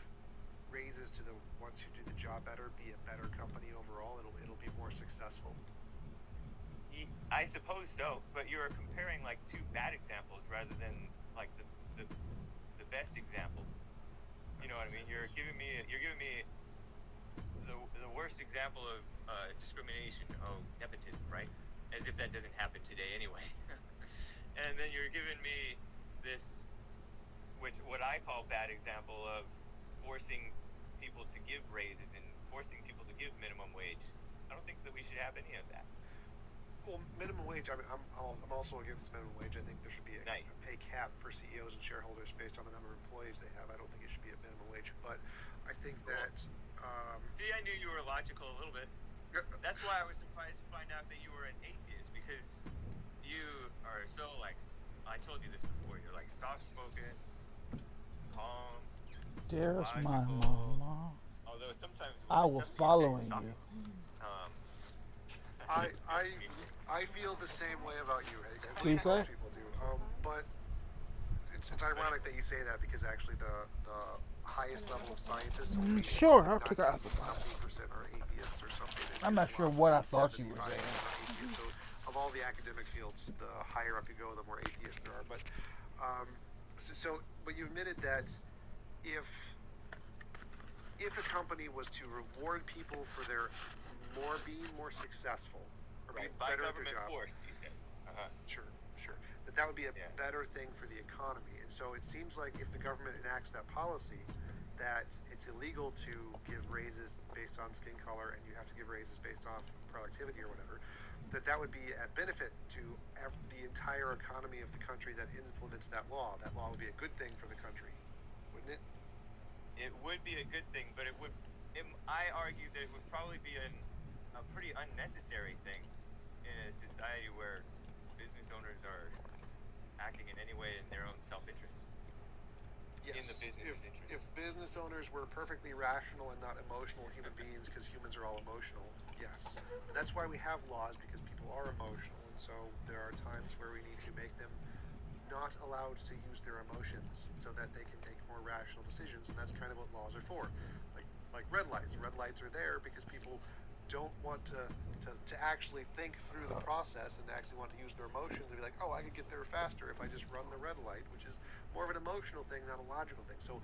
raises to the ones who do the job better be a better company overall? It'll be more successful. I suppose so, but you're comparing like two bad examples rather than like the best examples. You know what I mean? You're giving me the worst example of discrimination. Oh, nepotism, right? As if that doesn't happen today anyway. And then you're giving me this, what I call bad example of forcing people to give raises and forcing people to give minimum wage. I don't think that we should have any of that. Well, minimum wage, I mean, I'm also against minimum wage. I think there should be a pay cap for CEOs and shareholders based on the number of employees they have. I don't think it should be a minimum wage, but I think that... See, I knew you were logical a little bit. That's why I was surprised to find out that you were an atheist, because you are so, like, I told you this before, you're, like, soft-spoken, calm, There's logical, my mama. Although sometimes... I was following you. I feel the same way about you, Hank. I What do you say? People do. But it's ironic that you say that, because actually the highest level of scientists... Sure, I'll take an apple pie. Something percent are atheists or something. I'm not sure what I thought you were saying. So of all the academic fields, the higher up you go, the more atheists there are. But but you admitted that if a company was to reward people for their being more successful, or being better at their job, force, you said. Sure. That would be a better thing for the economy. And so it seems like if the government enacts that policy, that it's illegal to give raises based on skin color and you have to give raises based on productivity or whatever, that would be a benefit to the entire economy of the country that implements that law. That law would be a good thing for the country, wouldn't it? It would be a good thing, but I argue that it would probably be a pretty unnecessary thing in a society where business owners are acting in any way in their own self-interest. Yes. In the business's interest. If business owners were perfectly rational and not emotional human beings, because humans are all emotional, yes. That's why we have laws, because people are emotional, and so there are times where we need to make them not allowed to use their emotions so that they can make more rational decisions, and that's kind of what laws are for. Like red lights. Red lights are there because people don't want to actually think through the process and actually want to use their emotions and be like, oh, I could get there faster if I just run the red light, which is more of an emotional thing, not a logical thing. So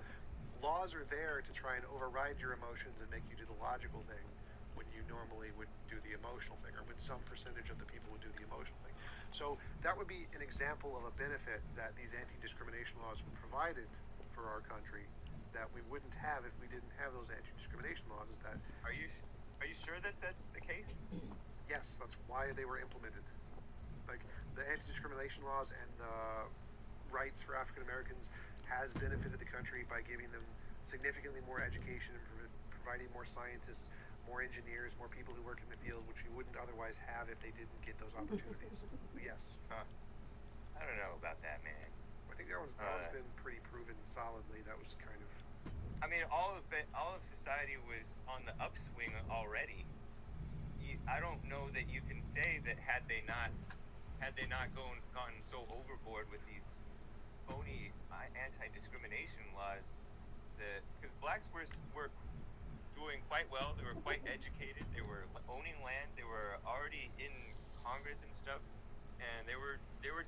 laws are there to try and override your emotions and make you do the logical thing when you normally would do the emotional thing, or when some percentage of the people would do the emotional thing. So that would be an example of a benefit that these anti-discrimination laws were provided for our country that we wouldn't have if we didn't have those anti-discrimination laws. Is that... Are you sure that that's the case? Yes, that's why they were implemented. Like, the anti-discrimination laws and the rights for African Americans has benefited the country by giving them significantly more education and providing more scientists, more engineers, more people who work in the field, which we wouldn't otherwise have if they didn't get those opportunities. Yes. Huh. I don't know about that, man. I think that one's been pretty proven solidly. That was kind of. I mean, all of society was on the upswing already. I don't know that you can say that had they not gone so overboard with these phony anti-discrimination laws, because blacks were doing quite well. They were quite educated. They were owning land. They were already in Congress and stuff, and they were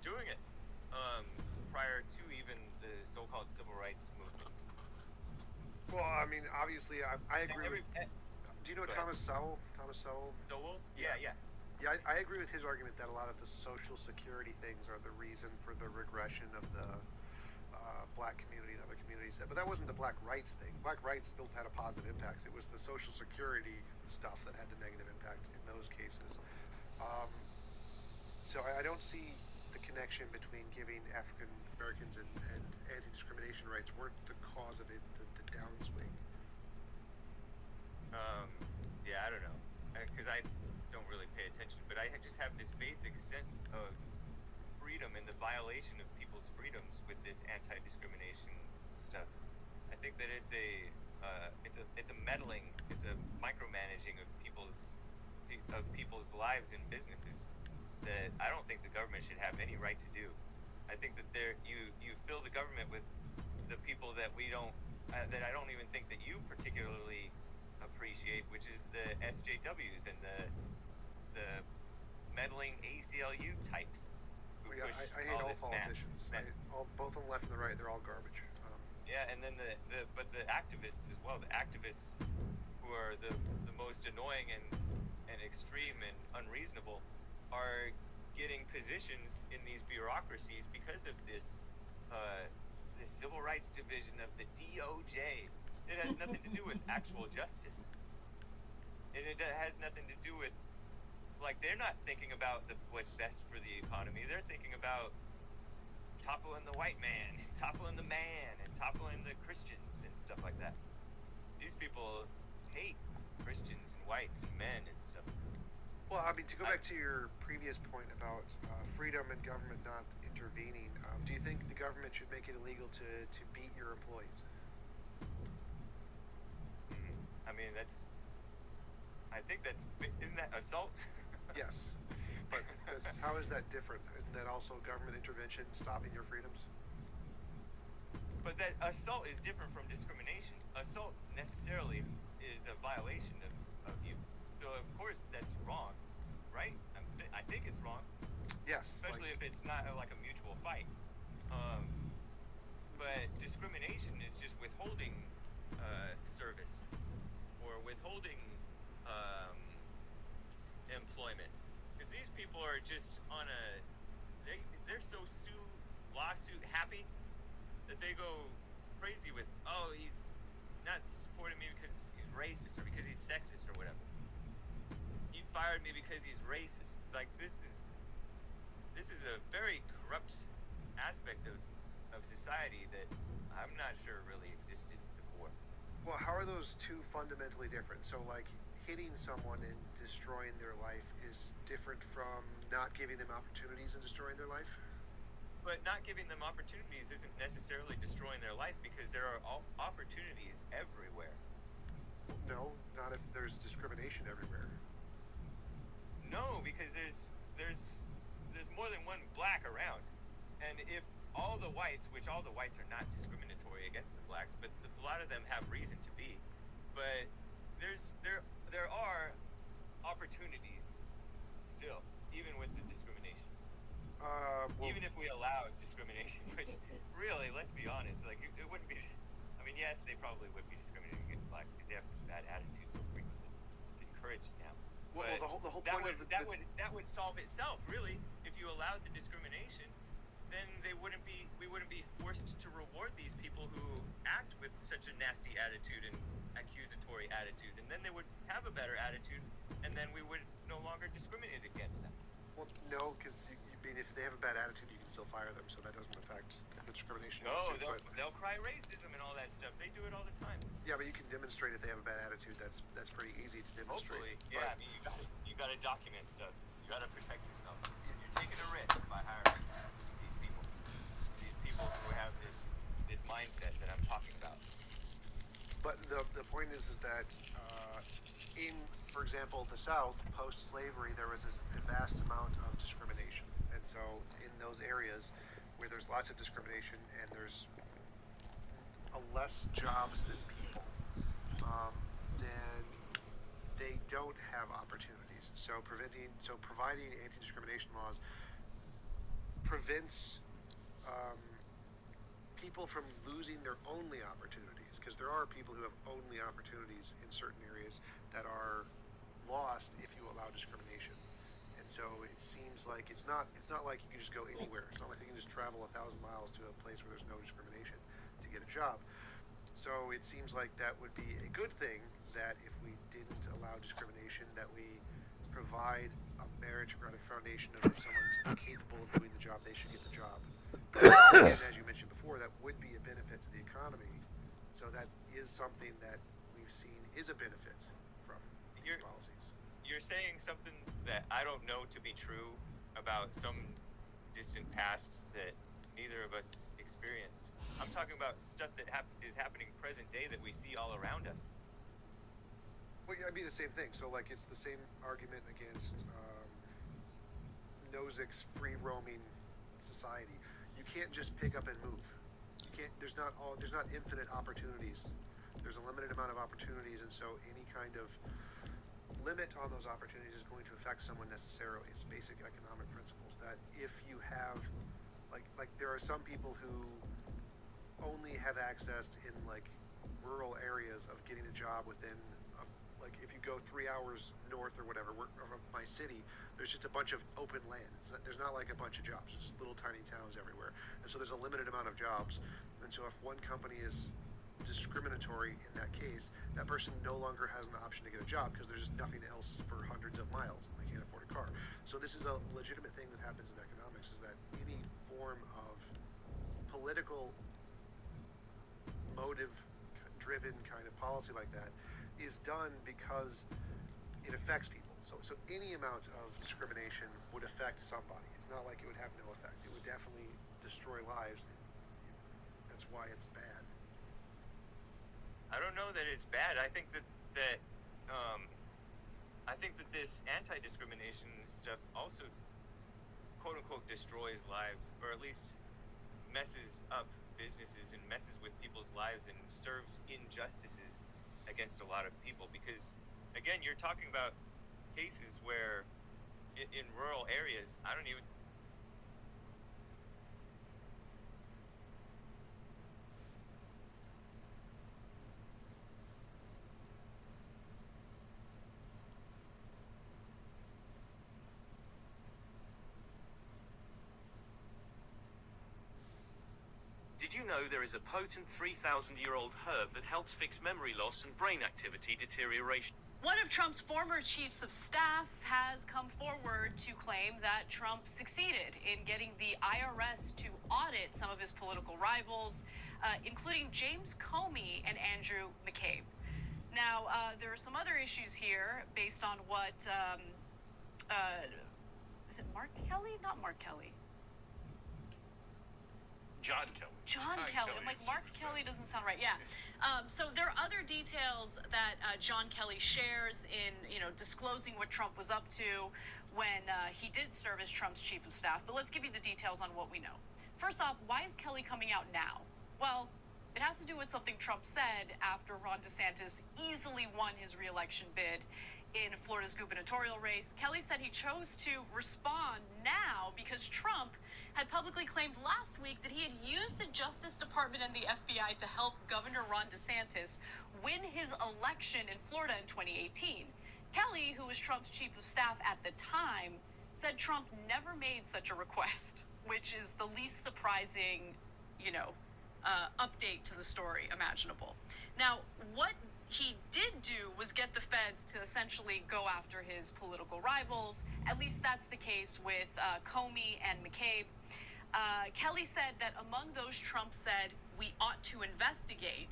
doing it prior to even the so-called civil rights movement. Well, I mean, obviously, I agree. Do you know Thomas Sowell? Thomas Sowell? Sowell? Yeah. Yeah, I agree with his argument that a lot of the Social Security things are the reason for the regression of the black community and other communities. But that wasn't the black rights thing. Black rights still had a positive impact. It was the Social Security stuff that had the negative impact in those cases. So I don't see the connection between giving African Americans and anti-discrimination rights weren't the cause of it, the downswing. Yeah, I don't know, because I don't really pay attention, but I just have this basic sense of freedom and the violation of people's freedoms with this anti-discrimination stuff. I think that it's a meddling, it's a micromanaging of people's lives and businesses that I don't think the government should have any right to do. I think that you fill the government with the people that we don't that I don't even think that you particularly appreciate, which is the SJWs and the meddling ACLU types. I hate all politicians. Both on the left and the right, they're all garbage. Yeah, and then but the activists as well. The activists who are the most annoying and extreme and unreasonable are getting positions in these bureaucracies because of this civil rights division of the DOJ. It has nothing to do with actual justice. And it has nothing to do with, like, they're not thinking about what's best for the economy. They're thinking about toppling the white man, toppling the man, and toppling the Christians and stuff like that. These people hate Christians and whites and men and stuff. Well, I mean, to go back to your previous point about freedom and government not intervening, do you think the government should make it illegal to beat your employees? I mean, isn't that assault? Yes. But how is that different? Isn't that also government intervention stopping your freedoms? But that assault is different from discrimination. Assault necessarily is a violation of you. So of course that's wrong, right? I think it's wrong. Yes. Especially if it's not like a mutual fight. But discrimination is just withholding service or withholding employment. Because these people are just on they're so lawsuit happy that they go crazy with, oh, he's not supporting me because he's racist or because he's sexist or whatever. He fired me because he's racist. Like, this is a very corrupt aspect of society that I'm not sure really existed before. Well, how are those two fundamentally different? So, like, hitting someone and destroying their life is different from not giving them opportunities and destroying their life? But not giving them opportunities isn't necessarily destroying their life, because there are opportunities everywhere. No, not if there's discrimination everywhere. No, because there's more than one black around. And if all the whites, which all the whites are not discriminatory against the blacks, but a lot of them have reason to be, but there are opportunities still, even with the discrimination. Even if we allowed discrimination, which really, let's be honest, like it wouldn't be. I mean, yes, they probably would be discriminating against blacks because they have such bad attitudes so frequently. It's encouraged now. Well, but the whole point that would solve itself, really. If you allowed the discrimination, then we wouldn't be forced to reward these people who act with such a nasty attitude and accusatory attitude, and then they would have a better attitude, and then we would no longer discriminate against them. Well, no, because if they have a bad attitude, you can still fire them, so that doesn't affect the discrimination. No, they'll cry racism and all that stuff. They do it all the time. Yeah, but way you can demonstrate if they have a bad attitude. That's pretty easy to demonstrate. Hopefully, yeah. I mean, you got to document stuff. You got to protect yourself. You're taking a risk by hiring these people who have this mindset that I'm talking about. But the point is that for example, the South, post-slavery, there was a vast amount of discrimination. And so in those areas where there's lots of discrimination and there's less jobs than people, then they don't have opportunities. So providing anti-discrimination laws prevents people from losing their only opportunities, because there are people who have only opportunities in certain areas that are lost if you allow discrimination. And so it seems like it's not like you can just go anywhere. It's not like you can just travel 1,000 miles to a place where there's no discrimination to get a job. So it seems like that would be a good thing, that if we didn't allow discrimination, that we provide a meritocratic foundation of if someone's capable of doing the job, they should get the job. And as you mentioned before, that would be a benefit to the economy. So that is something that we've seen is a benefit from these policies. You're saying something that I don't know to be true about some distant past that neither of us experienced. I'm talking about stuff that is happening present day that we see all around us. Well, yeah, it'd be the same thing. So, like, it's the same argument against Nozick's free roaming society. You can't just pick up and move. You can't. There's not infinite opportunities. There's a limited amount of opportunities, and so any kind of limit on those opportunities is going to affect someone necessarily. It's basic economic principles that if you have, like there are some people who only have access in like rural areas of getting a job within, like if you go 3 hours north or whatever of my city, there's just a bunch of open land. There's not like a bunch of jobs. There's just little tiny towns everywhere, and so there's a limited amount of jobs. And so if one company is discriminatory in that case, that person no longer has an option to get a job because there's just nothing else for hundreds of miles and they can't afford a car. So this is a legitimate thing that happens in economics, is that any form of political motive driven kind of policy like that is done because it affects people. So any amount of discrimination would affect somebody. It's not like it would have no effect. It would definitely destroy lives. That's why it's bad. I don't know that it's bad. I think that this anti-discrimination stuff also, quote unquote, destroys lives, or at least messes up businesses and messes with people's lives and serves injustices against a lot of people. Because again, you're talking about cases where in rural areas, Did you know there is a potent 3,000-year-old herb that helps fix memory loss and brain activity deterioration? One of Trump's former chiefs of staff has come forward to claim that Trump succeeded in getting the IRS to audit some of his political rivals, including James Comey and Andrew McCabe. Now, there are some other issues here based on what, is it Mark Kelly? Not Mark Kelly. John Kelly. John Kelly. I'm like, Mark Kelly doesn't sound right. Yeah. So there are other details that John Kelly shares in, disclosing what Trump was up to when he did serve as Trump's chief of staff. But let's give you the details on what we know. First off, why is Kelly coming out now? Well, it has to do with something Trump said after Ron DeSantis easily won his re-election bid in Florida's gubernatorial race. Kelly said he chose to respond now because Trump had publicly claimed last week that he had used the Justice Department and the FBI to help Governor Ron DeSantis win his election in Florida in 2018. Kelly, who was Trump's chief of staff at the time, said Trump never made such a request, which is the least surprising, update to the story imaginable. Now, what he did do was get the feds to essentially go after his political rivals. At least that's the case with Comey and McCabe. Kelly said that among those Trump said we ought to investigate,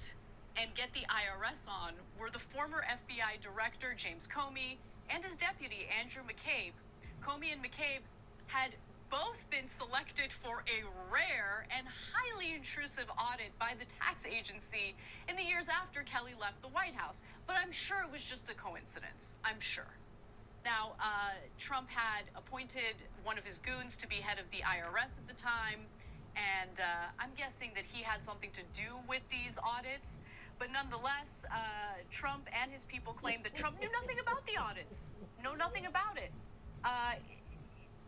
and get the IRS on were the former FBI Director James Comey and his deputy Andrew McCabe. Comey and McCabe had both been selected for a rare and highly intrusive audit by the tax agency in the years after Kelly left the White House. But I'm sure it was just a coincidence. I'm sure. Now, Trump had appointed one of his goons to be head of the IRS at the time, and I'm guessing that he had something to do with these audits. But nonetheless, Trump and his people claim that Trump knew nothing about the audits. Know nothing about it.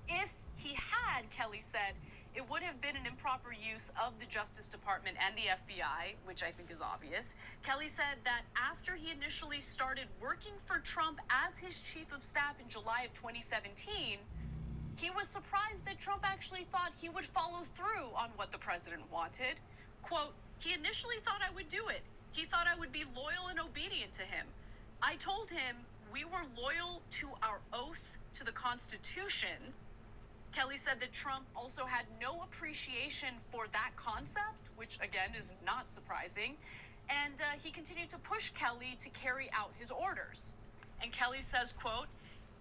If he had, Kelly said, it would have been an improper use of the Justice Department and the FBI, which I think is obvious. Kelly said that after he initially started working for Trump as his chief of staff in July of 2017, he was surprised that Trump actually thought he would follow through on what the president wanted. Quote, he initially thought I would do it. He thought I would be loyal and obedient to him. I told him we were loyal to our oath to the Constitution. Kelly said that Trump also had no appreciation for that concept, which again is not surprising. And he continued to push Kelly to carry out his orders. And Kelly says, quote,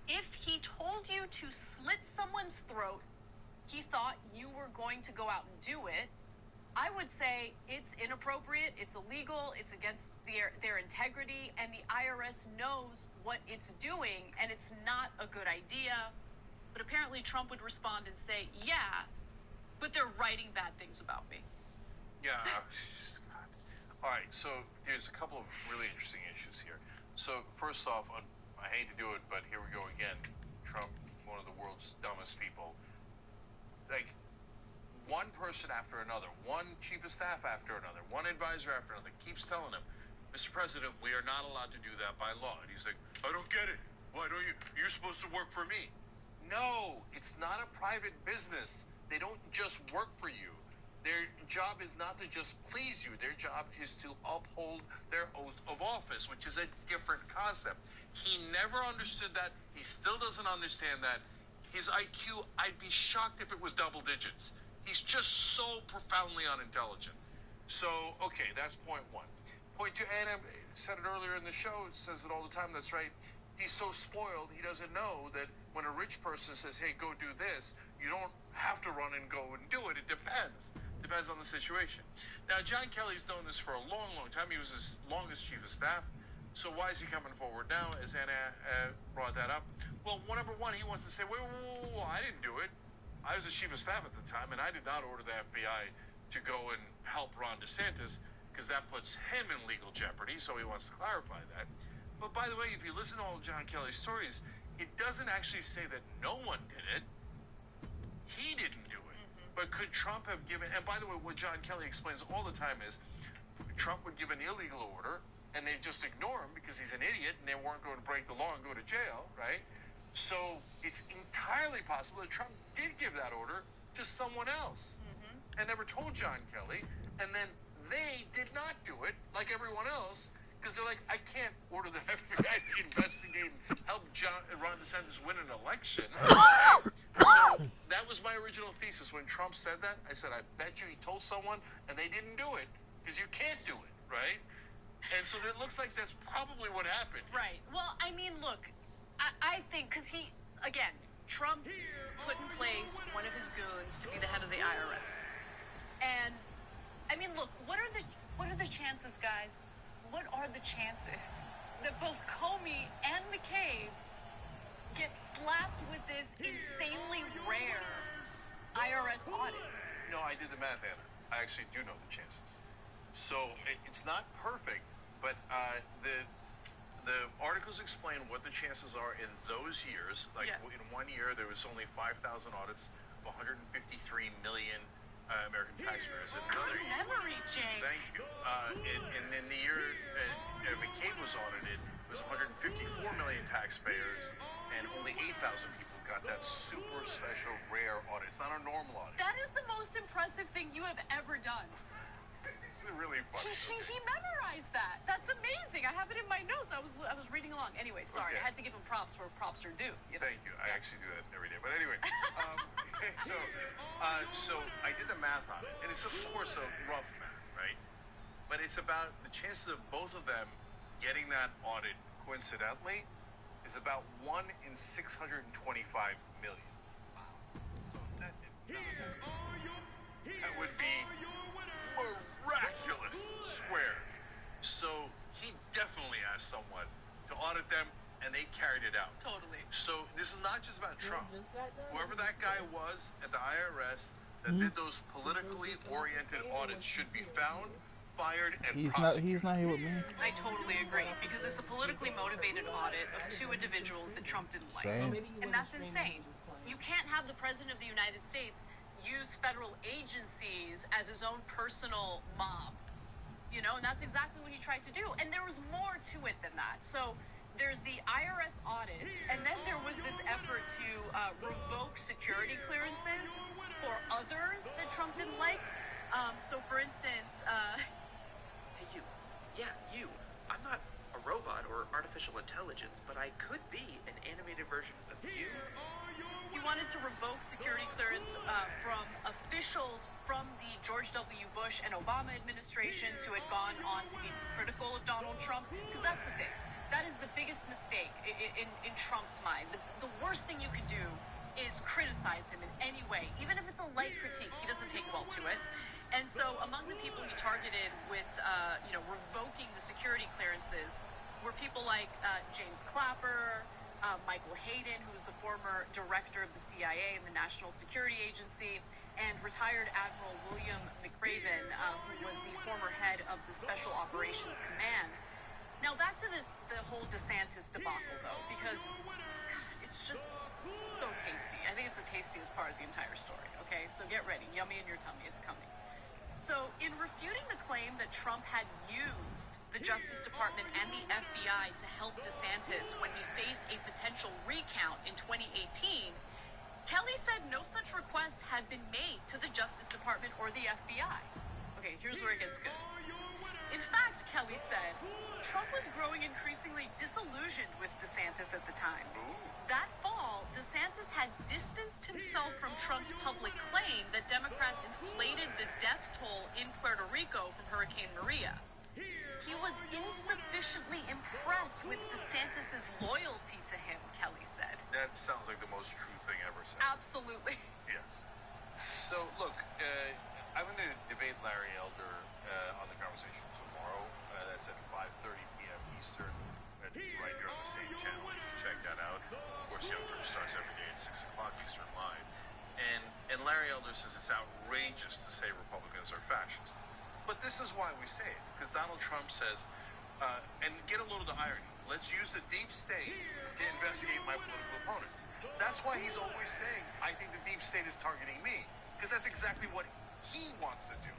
if he told you to slit someone's throat, he thought you were going to go out and do it. I would say it's inappropriate, it's illegal, it's against their integrity, and the IRS knows what it's doing, and it's not a good idea. But apparently Trump would respond and say, yeah, but they're writing bad things about me. Yeah. All right, so there's a couple of really interesting issues here. So first off, I hate to do it, but here we go again. Trump, one of the world's dumbest people. Like, one person after another, one chief of staff after another, one advisor after another keeps telling him, Mr. President, we are not allowed to do that by law. And he's like, I don't get it. Why don't you? You're supposed to work for me. No, it's not a private business. They don't just work for you. Their job is not to just please you. Their job is to uphold their oath of office, which is a different concept. He never understood that. He still doesn't understand that. His IQ, I'd be shocked if it was double digits. He's just so profoundly unintelligent. So, okay, that's point one. Point two, and I said it earlier in the show, it says it all the time, that's right. He's so spoiled, he doesn't know that when a rich person says, hey, go do this, you don't have to run and go and do it. It depends. Depends on the situation. Now, John Kelly's known this for a long, long time. He was his longest chief of staff. So why is he coming forward now, as Anna brought that up? Well, number one, he wants to say, wait, I didn't do it. I was the chief of staff at the time, and I did not order the FBI to go and help Ron DeSantis, because that puts him in legal jeopardy, so he wants to clarify that. But by the way, if you listen to all of John Kelly's stories, it doesn't actually say that no one did it. He didn't do it. But could Trump have given, and by the way, what John Kelly explains all the time is Trump would give an illegal order, and they'd just ignore him because he's an idiot, and they weren't going to break the law and go to jail, right? So it's entirely possible that Trump did give that order to someone else and never told John Kelly, and then they did not do it like everyone else, because they're like, I can't order the FBI to investigate and help Ron DeSantis win an election. So that was my original thesis. When Trump said that, I said, I bet you he told someone and they didn't do it, because you can't do it, right? And so it looks like that's probably what happened. Right. Well, I mean, look, I think, because Trump put in place one of his goons to be the head of the IRS. And, I mean, look, what are the chances, guys? What are the chances that both Comey and McCabe get slapped with this insanely rare IRS audit? No, I did the math, Anna. I actually do know the chances. So it's not perfect, but the articles explain what the chances are in those years. Like in 1 year, there was only 5,000 audits of 153 million American taxpayers. In another Good memory, Jake. Thank you. And in the year McCabe was audited, it was 154 million taxpayers, and only 8,000 people got that super special rare audit. It's not a normal audit. That is the most impressive thing you have ever done. This is really funny. He memorized that. That's amazing. I have it in my notes. I was reading along. Anyway, sorry. Okay. I had to give him props where props are due. You know? Thank you. I actually do that every day. But anyway, so I did the math on it, and it's of course a rough math, right? but it's about the chances of both of them getting that audit coincidentally is about 1 in 625 million. Wow. So that would be miraculous squared. So he definitely asked someone to audit them, and they carried it out. Totally. So this is not just about Trump. Whoever that guy was at the IRS that did those politically oriented audits should be found, fired, and prosecuted. He's not here with me. I totally agree, because it's a politically motivated audit of two individuals that Trump didn't like. Same. And that's insane. You can't have the President of the United States use federal agencies as his own personal mob. You know, and that's exactly what he tried to do. And there was more to it than that. So there's the IRS audits, and then there was this effort to revoke security clearances for others that Trump didn't like. So, for instance, Hey, you. Yeah, you. I'm not a robot or artificial intelligence, but I could be an animated version of you. he wanted to revoke security clearance from officials from the George W. Bush and Obama administrations who had gone on to be critical of Donald Trump. Because that's the thing. That is the biggest mistake in Trump's mind. The worst thing you can do is criticize him in any way. Even if it's a light critique, he doesn't take well to it. And so among the people he targeted with, revoking the security clearances were people like James Clapper, Michael Hayden, who was the former director of the CIA and the National Security Agency, and retired Admiral William McRaven, who was the former head of the Special Operations Command. Now back to the whole DeSantis debacle, though, because God, it's just so tasty. I think it's the tastiest part of the entire story, okay? So get ready. Yummy in your tummy. It's coming. So in refuting the claim that Trump had used the Justice Department and the FBI to help DeSantis when he faced a potential recount in 2018, Kelly said no such request had been made to the Justice Department or the FBI. Okay, here's where it gets good. In fact, Kelly said, Trump was growing increasingly disillusioned with DeSantis at the time. That fall, DeSantis had distanced himself from Trump's public claim that Democrats inflated the death toll in Puerto Rico from Hurricane Maria. He was insufficiently impressed with DeSantis' loyalty to him, Kelly said. That sounds like the most true thing ever said. Absolutely. Yes. So, look, I'm going to debate Larry Elder on the conversation tomorrow. That's at 5:30 p.m. Eastern, right here on the same channel. You can check that out. Of course, Young Turks starts every day at 6 o'clock Eastern live. And Larry Elder says it's outrageous to say Republicans are fascist. But this is why we say it, because Donald Trump says, and get a load of the irony, let's use the deep state to investigate my political opponents. That's why he's always saying, I think the deep state is targeting me, because that's exactly what he wants to do.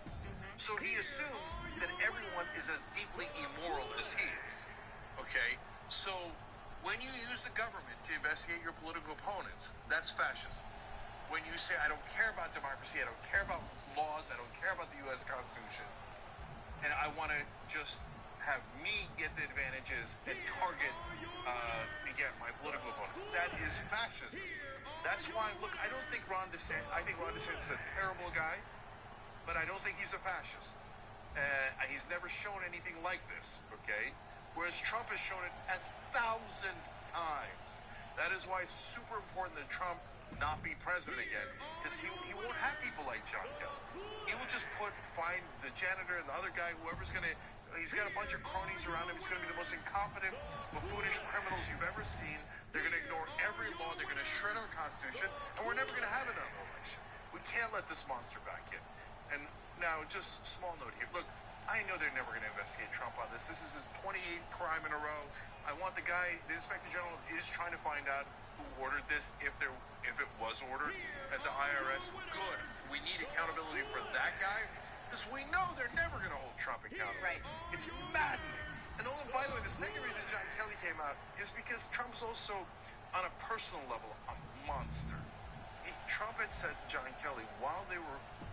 So he assumes that everyone is as deeply immoral as he is. Okay? So when you use the government to investigate your political opponents, that's fascism. When you say, I don't care about democracy, I don't care about laws, I don't care about the U.S. Constitution, and I want to just have me get the advantages and target, again, my political opponents. That is fascism. That's why, look, I don't think Ron DeSantis, I think Ron DeSantis is a terrible guy, but I don't think he's a fascist. He's never shown anything like this, okay? Whereas Trump has shown it 1,000 times. That is why it's super important that Trump not be president again, because he won't have people like John Kelly. He will just find the janitor and the other guy, whoever's going to, he's got a bunch of cronies around him. He's going to be the most incompetent, buffoonish criminals you've ever seen. They're going to ignore every law. They're going to shred our Constitution, and we're never going to have another election. We can't let this monster back in. And now, just a small note here. Look, I know they're never going to investigate Trump on this. This is his 28th crime in a row. I want the guy, the Inspector General is trying to find out who ordered this, if it was ordered at the IRS. Good. We need accountability for that guy, because we know they're never going to hold Trump accountable. Right. It's maddening. And by the way, the second reason John Kelly came out is because Trump's also, on a personal level, a monster. Trump had said to John Kelly, while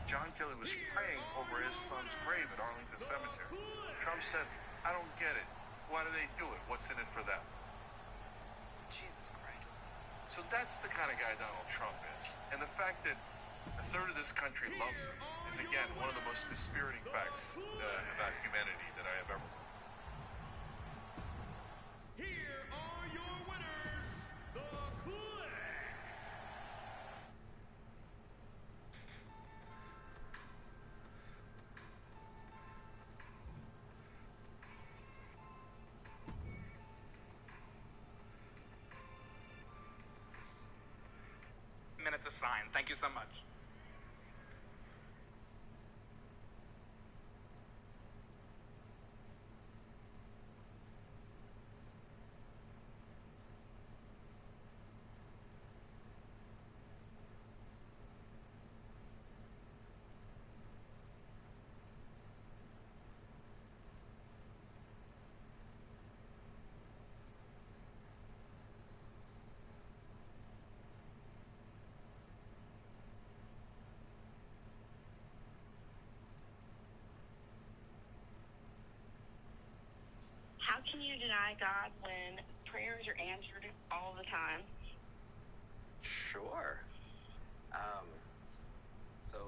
John Kelly was praying over his son's grave at Arlington Cemetery, Trump said, I don't get it. Why do they do it? What's in it for them? Jesus Christ. So that's the kind of guy Donald Trump is. And the fact that A third of this country loves him is, again, one of the most dispiriting facts about humanity that I have ever heard. Here are your winners, the Click. Minute to sign. Thank you so much. How can you deny God when prayers are answered all the time? Sure. So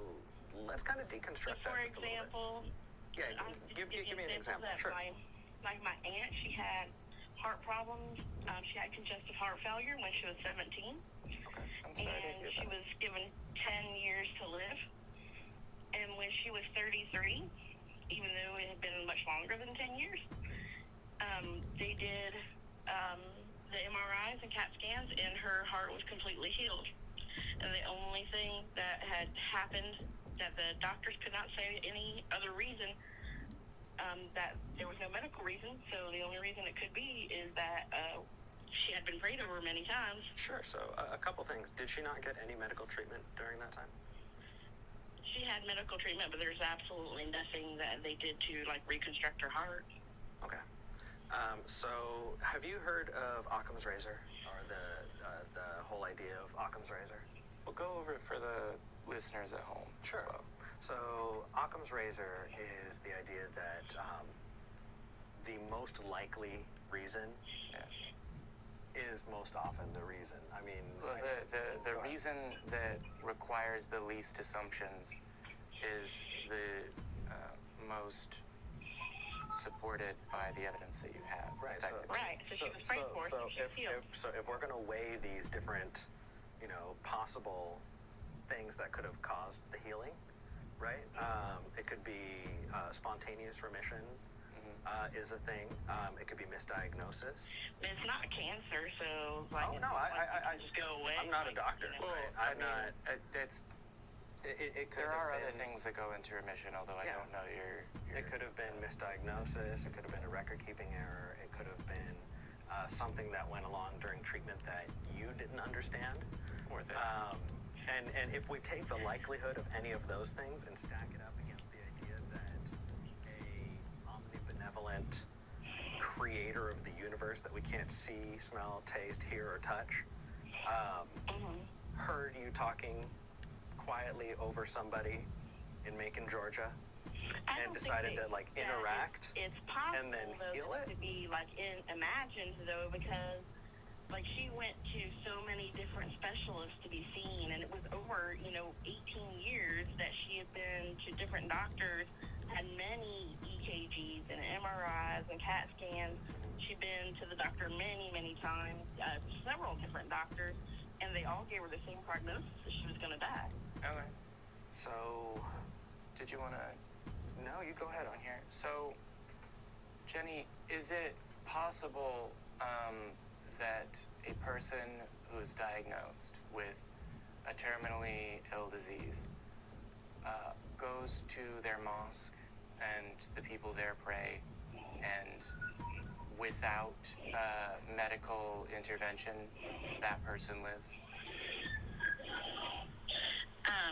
let's kind of deconstruct So, for that just example, yeah, give me an example. Sure. Like my aunt, she had heart problems. She had congestive heart failure when she was 17. Okay. I'm sorry to And hear she that. was given 10 years to live. And when she was 33, even though it had been much longer than 10 years, they did the MRIs and CAT scans, and her heart was completely healed. And the only thing that had happened that the doctors could not say any other reason, that there was no medical reason, so the only reason it could be is that she had been prayed over many times. Sure. So a couple things. Did she not get any medical treatment during that time? She had medical treatment, but there's absolutely nothing that they did to like reconstruct her heart. Okay. So have you heard of Occam's razor, or the whole idea of Occam's razor? We'll go over it for the listeners at home. Sure. As well. So Occam's razor is the idea that the most likely reason is most often the reason. I mean, well, the reason that requires the least assumptions is the most supported by the evidence that you have. Right. So she was prayed for. So if we're going to weigh these different, possible things that could have caused the healing, right? It could be spontaneous remission. Is a thing. It could be misdiagnosis. It's not cancer, so like. Oh no, I just go away. I'm not a doctor. Right? I'm not. There are other things that go into remission, although I don't know your. It could have been misdiagnosis. It could have been a record-keeping error. It could have been something that went along during treatment that you didn't understand. Or that. And if we take the likelihood of any of those things and stack it up against the idea that a omnibenevolent creator of the universe that we can't see, smell, taste, hear, or touch heard you talking quietly over somebody in Macon, Georgia, and decided to interact it's possible, and then heal it? To be imagined though, because she went to so many different specialists to be seen, and it was over 18 years that she had been to different doctors, had many EKGs and MRIs and CAT scans. She'd been to the doctor many times, several different doctors, and they all gave her the same prognosis that she was going to die. Okay. So, did you want to? No, you go ahead on here. So, Jenny, is it possible that a person who is diagnosed with a terminally ill disease goes to their mosque and the people there pray, and without medical intervention, that person lives?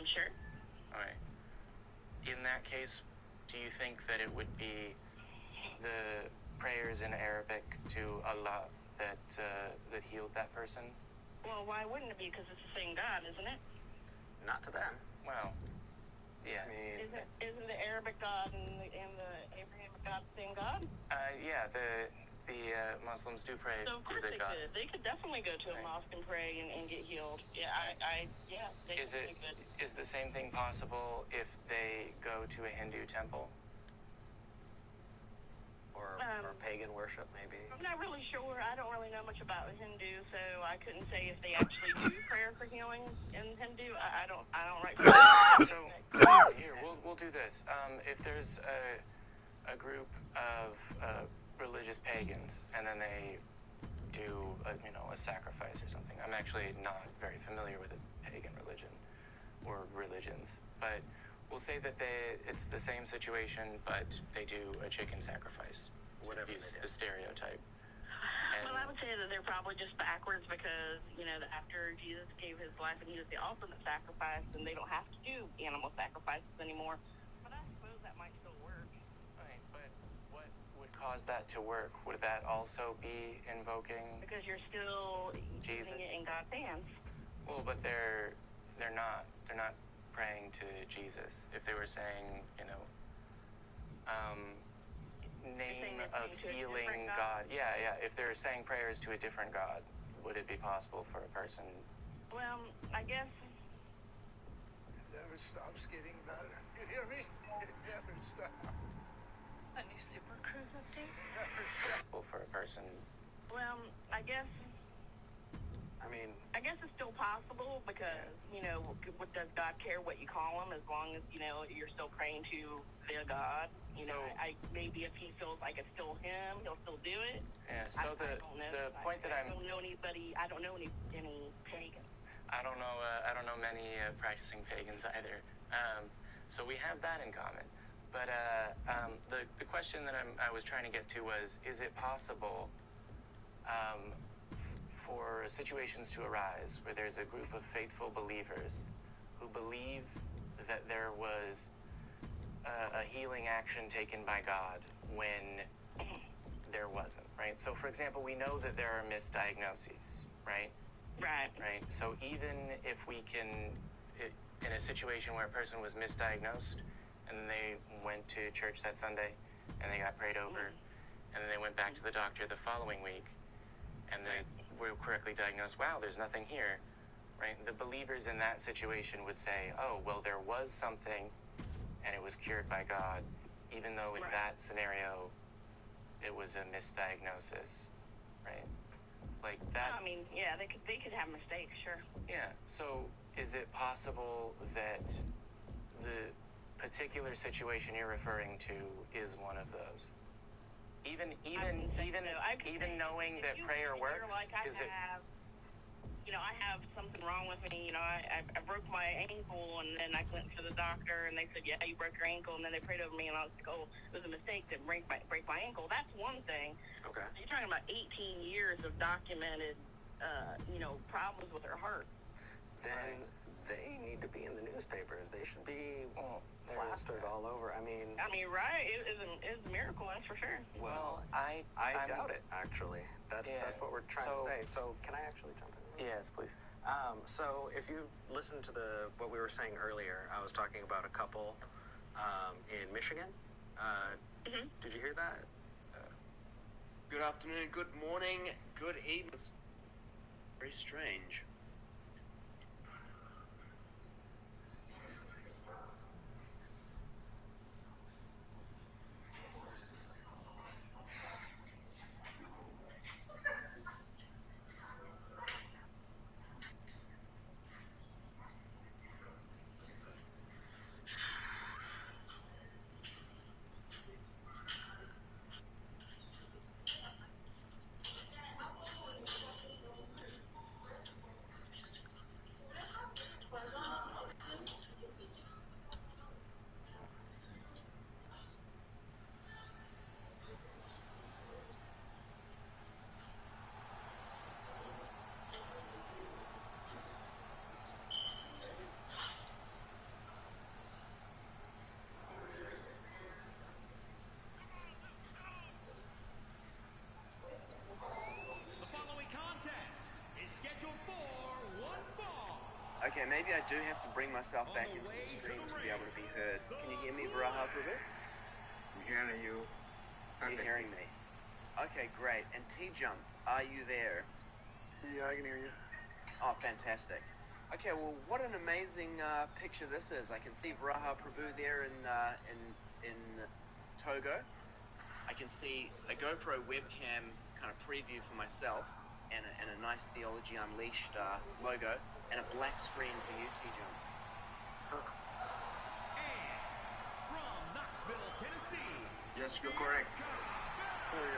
Sure. All right. In that case, do you think that it would be the prayers in Arabic to Allah that healed that person? Well, why wouldn't it be? Because it's the same God, isn't it? Not to them. Well, yeah. I mean, isn't the Arabic God and the Abrahamic God the same God? Yeah. the Muslims do pray So of to course the they God. could. They could definitely go to a mosque and pray and get healed. Yeah, they definitely could. Is the same thing possible if they go to a Hindu temple? Or pagan worship, maybe. I'm not really sure. I don't really know much about Hindu, so I couldn't say if they actually do prayer for healing in Hindu. I don't write. So here we'll do this. If there's a group of religious pagans, and then they do a sacrifice or something. I'm actually not very familiar with a pagan religion or religions, but we'll say that it's the same situation, but they do a chicken sacrifice. Whatever use they do. the stereotype. Well, I would say that they're probably just backwards because, after Jesus gave his life and he was the ultimate sacrifice, and they don't have to do animal sacrifices anymore. But I suppose that might still work. Right, but what would cause that to work? Would that also be invoking? Because you're still Jesus? using it in God's hands. Well, but they're not praying to Jesus. If they were saying, name of healing God. Yeah. If they're saying prayers to a different God, would it be possible for a person? Well, I guess. It never stops getting better. You hear me? It never stops. A new Super Cruise update? Never stops. For a person. Well, I guess it's still possible because, does God care what you call him as long as, you're still praying to their God? Maybe if he feels like it's still him, he'll still do it. Yeah, so the point that I don't know anybody, I don't know any pagans. I don't know many practicing pagans either. So we have that in common. But the question that I was trying to get to was, is it possible for situations to arise where there's a group of faithful believers who believe that there was a healing action taken by God when there wasn't, right? So, for example, we know that there are misdiagnoses, right? Right. So even if we can, in a situation where a person was misdiagnosed and then they went to church that Sunday and they got prayed over and then they went back to the doctor the following week and they were correctly diagnosed, wow, there's nothing here, right? The believers in that situation would say, oh, well, there was something and it was cured by God, even though in that scenario it was a misdiagnosis, right? Like that. I mean, yeah, they could have mistakes, sure. Yeah. So is it possible that the particular situation you're referring to is one of those? Even knowing that prayer works, is it? I have something wrong with me. I broke my ankle, and then I went to the doctor, and they said, yeah, you broke your ankle, and then they prayed over me, and I was like, oh, it was a mistake to break my ankle. That's one thing. Okay. You're talking about 18 years of documented, problems with her heart. Then they need to be in the newspapers. They should be plastered all over. I mean, right? It's a miracle, that's for sure. Well, I doubt it. Actually, that's what we're trying to say. So, can I actually jump in? Yes, please. So if you listen to what we were saying earlier, I was talking about a couple in Michigan. Did you hear that? Good afternoon, good morning, good evening. Very strange. Okay, maybe I do have to bring myself back into the stream to be able to be heard. Can you hear me, Varaha, for a bit? I'm hearing you. You're hearing me. Okay, great. And T-Jump, are you there? Yeah, I can hear you. Oh, fantastic. Okay, well, what an amazing picture this is. I can see Varaha Prabhu there in Togo. I can see a GoPro webcam kind of preview for myself, and a nice Theology Unleashed logo, and a black screen for you, T-Jump. And from Knoxville, Tennessee. Yes, you're correct.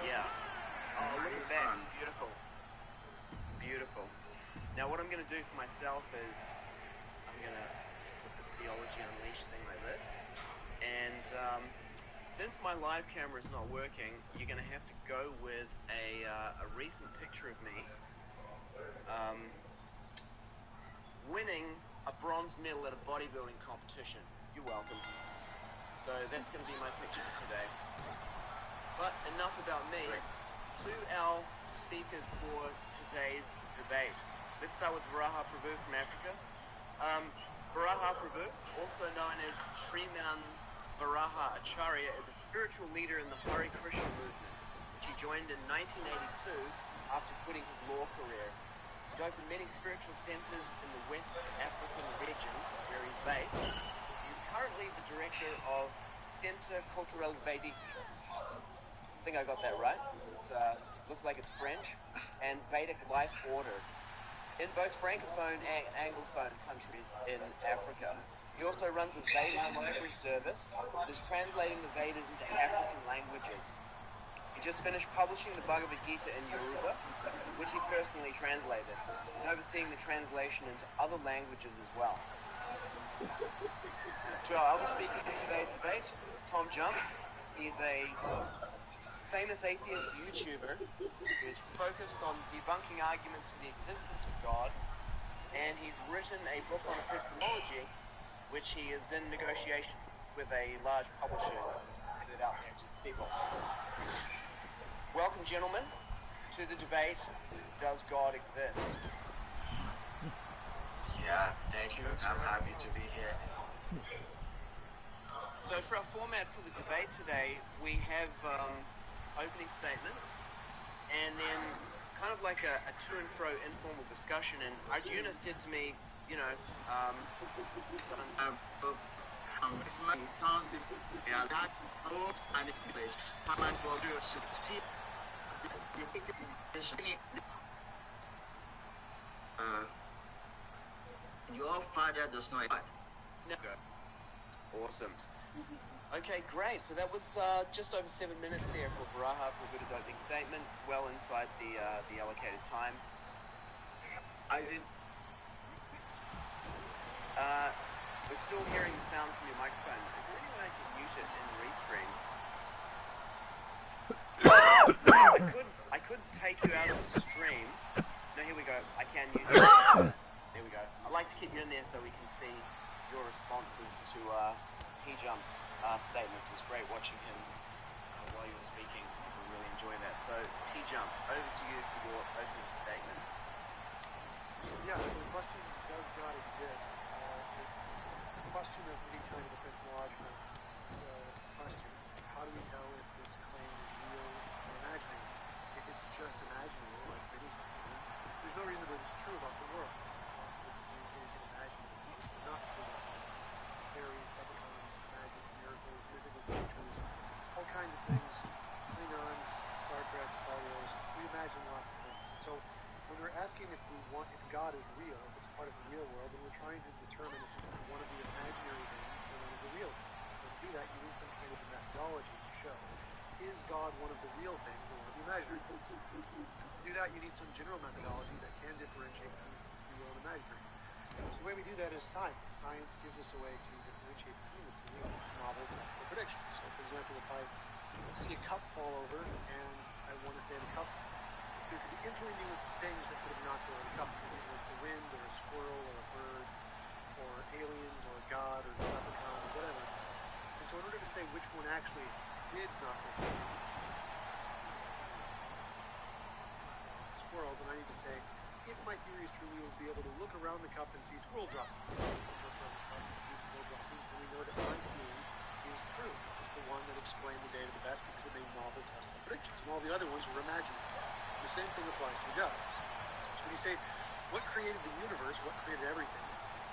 Yeah. Oh, look at that. Beautiful. Beautiful. Now, what I'm going to do for myself is I'm going to put this Theology Unleashed thing like this. And since my live camera is not working, you're going to have to go with a recent picture of me winning a bronze medal at a bodybuilding competition. You're welcome. So that's going to be my picture for today. But enough about me. To our speakers for today's debate. Let's start with Varaha Prabhu from Africa. Varaha Prabhu, also known as Sriman Varaha Acharya, is a spiritual leader in the Hare Krishna movement, which he joined in 1982 after quitting his law career. He's opened many spiritual centers in the West African region where he's based. He's currently the director of Centre Culturel Vedic. I think I got that right. It looks like it's French. And Vedic Life Order in both Francophone and Anglophone countries in Africa. He also runs a Vedic library service that is translating the Vedas into African languages. He just finished publishing the Bhagavad Gita in Yoruba, which he personally translated. He's overseeing the translation into other languages as well. To our other speaker for today's debate, Tom Jump. He's a famous atheist YouTuber who is focused on debunking arguments for the existence of God, and he's written a book on epistemology, which he is in negotiations with a large publisher to get it out there to people. Welcome, gentlemen, to the debate, Does God Exist? Yeah, thank you. I'm happy to be here. So for our format for the debate today, we have opening statements, and then kind of like a to and fro informal discussion. And Arjuna said to me, you know, your father does not. Awesome. Okay, great. So that was just over 7 minutes there for Varaha Prabhu's opening statement, well inside the allocated time. We're still hearing the sound from your microphone. Is there any way I can mute it in the restream? I could take you out of the stream. No, here we go. I can mute it. There we go. I'd like to keep you in there so we can see your responses to T-Jump's statements. It was great watching him while you were speaking. I really enjoy that. So, T-Jump, over to you for your opening statement. Yeah, so the question, does God exist? It's a question of any kind of epistemological question. How do we tell if this claim is real or imaginary? If it's just imaginary, like anything, there's no reason to believe it's true about the world. You can imagine it's not true about the world. Fairies, leprechauns, magic, miracles, mythical creatures, all kinds of things. Klingons, Star Trek, Star Wars. We imagine lots of things. And so when we're asking if God is real, if it's part of the real world, then we're trying to determine if it's one of the imaginary things or one of the real things. So to do that, you need some kind of a methodology to show, is God one of the real things or one of the imaginary things? To do that, you need some general methodology that can differentiate between real and imaginary. The way we do that is science. Science gives us a way to differentiate between the two with novel technical predictions. So, for example, if I see a cup fall over and I want to say the cup, there could be intervening things that could have knocked over the cup. Maybe it was the wind, or a squirrel, or a bird, or aliens, or God, or the leprechaun, or whatever. And so in order to say which one actually did knock over the squirrel, then I need to say, if my theory is true, we will be able to look around the cup and see squirrel droppings. Look around the cup and see squirrel droppings, and we know that my theory is true. It's the one that explained the data the best because it made novel testable predictions, and all the other ones were imaginary. The same thing applies to God. So when you say, what created the universe, what created everything,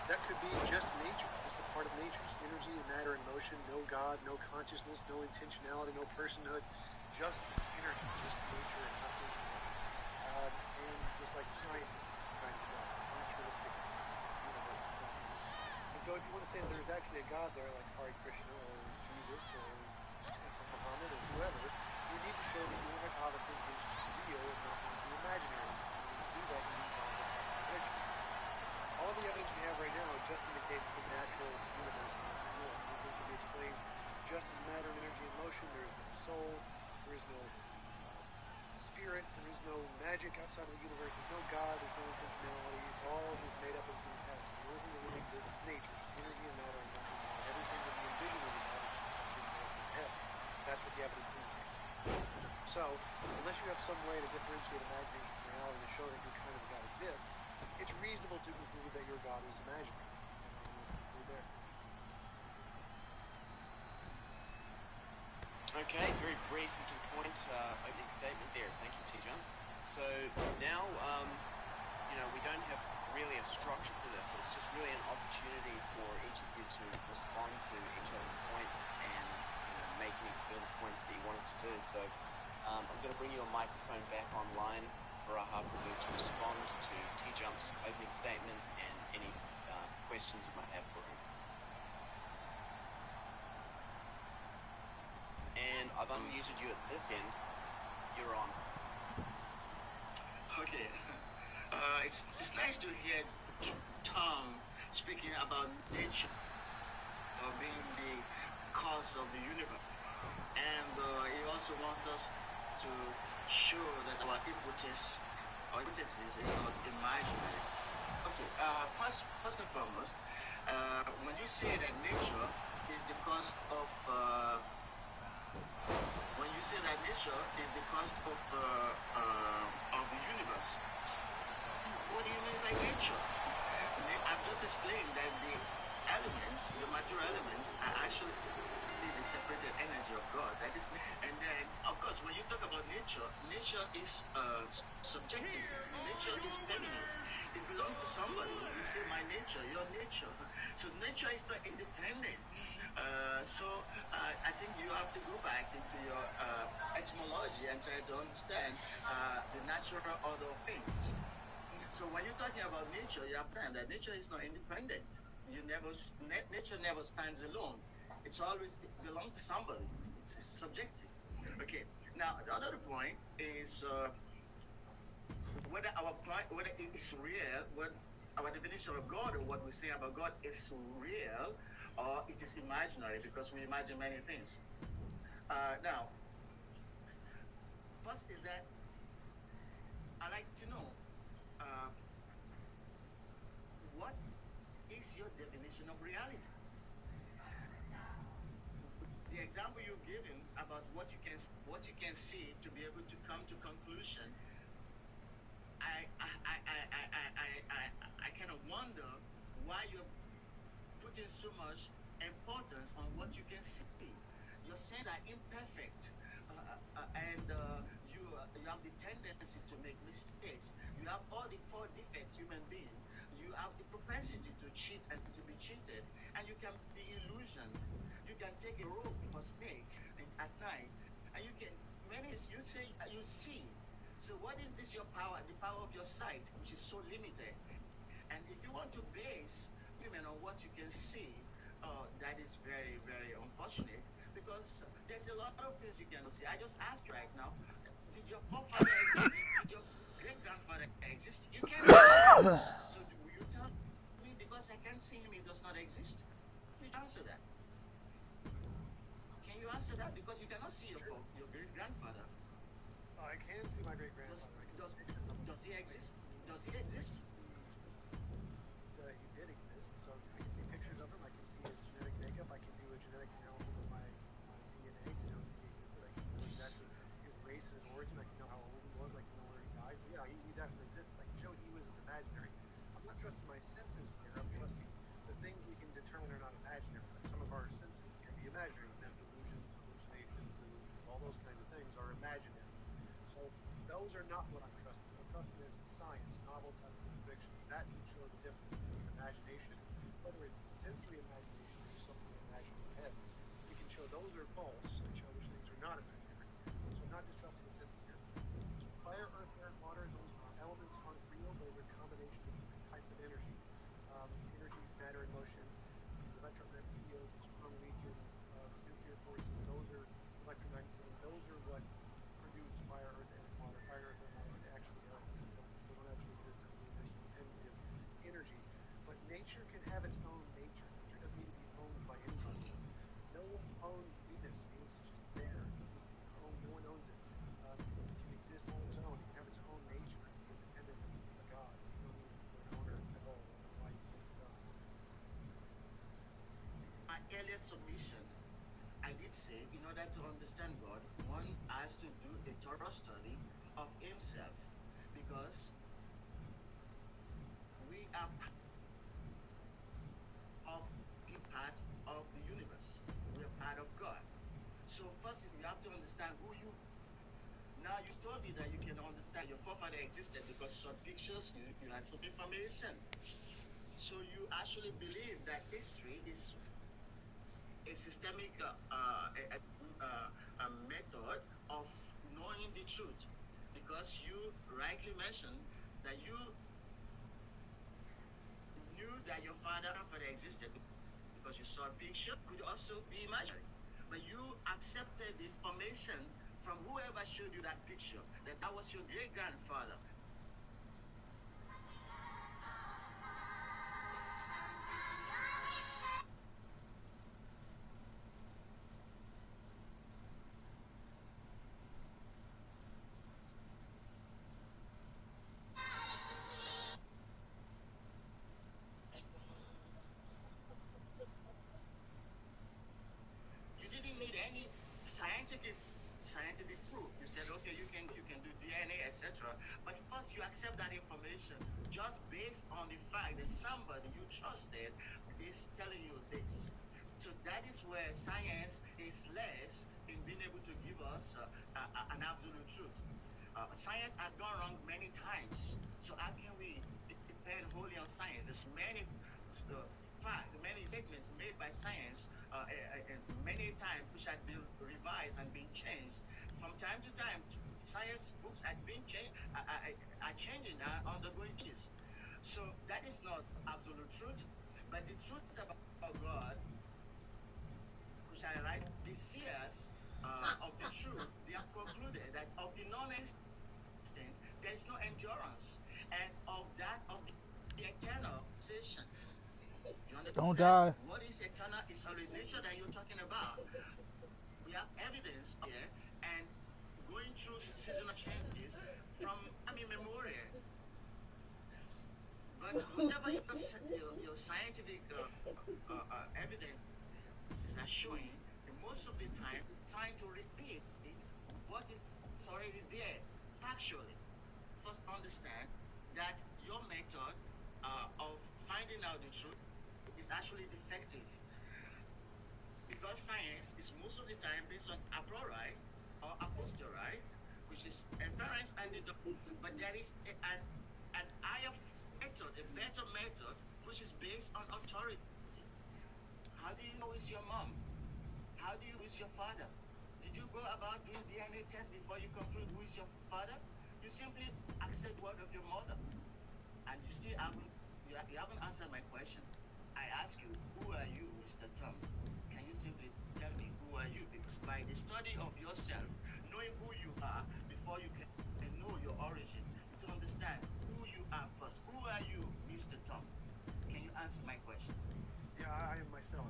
that could be just nature, just a part of nature. It's energy and matter and motion, no God, no consciousness, no intentionality, no personhood, just energy, just nature and nothing more. And just like science is trying to do, naturalistic universe. And so if you want to say that there's actually a God there, like Hare Krishna or Jesus or Muhammad or whoever, you need to show that your hypothesis is real and not going to be imaginary. And to do that, you need novel predictions. All the evidence we have right now just indicates the natural universe is not real. Everything can be explained just as matter and energy and motion. There is no soul. There is no spirit. There is no magic outside of the universe. There's no God. There's no intentionality. It's all just made up of these atoms. The only thing that really exists is nature. Energy and matter and nothing more. Everything that we envision in the matter is just something made up in head. That's what the evidence indicates. So, unless you have some way to differentiate imagination from reality to show that your kind of God exists, it's reasonable to conclude that your God is imaginary. We're there. Okay, very brief and to the point opening statement there. Thank you, T-John. So now, we don't have really a structure for this. It's just really an opportunity for each of you to respond to each of the points and make any further points that you wanted to do. So I'm going to bring your microphone back online for Rahab to respond to T-Jump's opening statement and any questions you might have for him. And I've unmuted you at this end. You're on. Okay. It's nice to hear Tom speaking about nature being the cause of the universe. And he also wants us to show that our hypothesis is not imaginary. Okay, first and foremost, when you say that nature is the cause of the universe, what do you mean by nature? I've just explained that the elements, the material elements, are actually the separated energy of God. That is, and then, of course, when you talk about nature, nature is subjective. Nature is feminine. It belongs to somebody. You say my nature, your nature. So nature is not independent. I think you have to go back into your etymology and try to understand the natural order of things. So when you're talking about nature, you have to understand that nature is not independent. Nature never stands alone. It's always belongs to somebody. It's subjective. Okay. Now the other point is whether it is real, what our definition of God or what we say about God is real or it is imaginary, because we imagine many things. Now, first is that I like to know what is your definition of reality? The example you've given about what you can see to be able to come to conclusion, I kind of wonder why you're putting so much importance on what you can see. Your senses are imperfect, and you have the tendency to make mistakes. You have all the 4 defects human being. You have the propensity to cheat and to be cheated, and you can be illusioned. You can take a rope for snake at night, and you can. You say you see. So what is this? Your power, the power of your sight, which is so limited. And if you want to base women on what you can see, that is very, very unfortunate, because there's a lot of things you cannot see. I just asked right now, did your forefather exist? Did your great-grandfather exist? You can't see. So will you tell me because I can't see him, he does not exist? Please answer that. Can you answer that? Because you cannot see your great-grandfather. I can see my great-grandfather. Does he exist? Does he exist? He did exist, so I can see pictures of him. I can see his genetic makeup. I can do a genetic analysis of my DNA to know that he existed. I can know exactly his race and his origin. I can know how old he was. I can know where he died. So yeah, he definitely existed. I can show he was imaginary. I'm not trusting my senses here. I'm trusting the things we can determine are not imaginary. Like some of our senses can be imaginary. We have delusions, those kinds of things are imaginary. So those are not what I'm trusting. What I'm trusting is science, novel testing prediction. That can show the difference between imagination, whether it's sensory imagination or just something you imagine in your head. We can show those are false and show which things are not imaginary. So I'm not just trusting the senses here. Fire, earth, air, and water, those elements aren't real. Those are combinations of different types of energy. Energy, matter, and motion, electromagnetic fields, strong, weakened, nuclear forces, those are electromagnetism. Those are what produce fire, earth, air, and water. Fire, earth, air, and water actually exist. They don't actually exist in the universe independently of energy. But nature can have its own nature. Nature doesn't need to be owned by anybody. No one owns Venus. Venus is just there. It doesn't need to be owned. No one owns it. It can exist on its own. It can have its own nature and be independent of a god. You don't need an owner at all. I don't know why you think it does. My earlier submission, I did say, in order to understand God, one has to do a thorough study of himself, because we are part of the universe. We are part of God. So first is we have to understand who you. Now you told me that you can understand your forefather existed because you saw pictures, you had some information. So you actually believe that history is a systemic method of knowing the truth, because you rightly mentioned that you knew that your father existed because you saw a picture. Could also be imaginary, but you accepted the information from whoever showed you that picture, that was your great grandfather. Scientific proof. You said, okay, you can do DNA, etc. But first you accept that information just based on the fact that somebody you trusted is telling you this. So that is where science is less in being able to give us an absolute truth. Science has gone wrong many times. So how can we depend wholly on science? There's many many statements made by science many times which had been revised and been changed. From time to time, science books are changing, are undergoing changes. So that is not absolute truth, but the truth about God, which I write, the seers of the truth, they have concluded that of the non-existent, there is no endurance, and of the eternal session. Don't die. What is eternal is solid nature that you're talking about. We have evidence here, and going through seasonal changes from memorial. But whatever your scientific evidence are showing, most of the time trying to repeat what is already there factually. First, understand that your method of finding out the truth is actually defective, because science is most of the time based on a priori or a posteriori, which is inference and deduction. But there is an higher method, a better method, which is based on authority. How do you know it's your mom? How do you know it's your father? Did you go about doing DNA tests before you conclude who is your father? You simply accept the word of your mother, and you still haven't answered my question. I ask you, who are you, Mr. Tom? Can you simply tell me who are you? Because by the study of yourself, knowing who you are before you can know your origin, to understand who you are first. Who are you, Mr. Tom? Can you answer my question? Yeah, I am myself.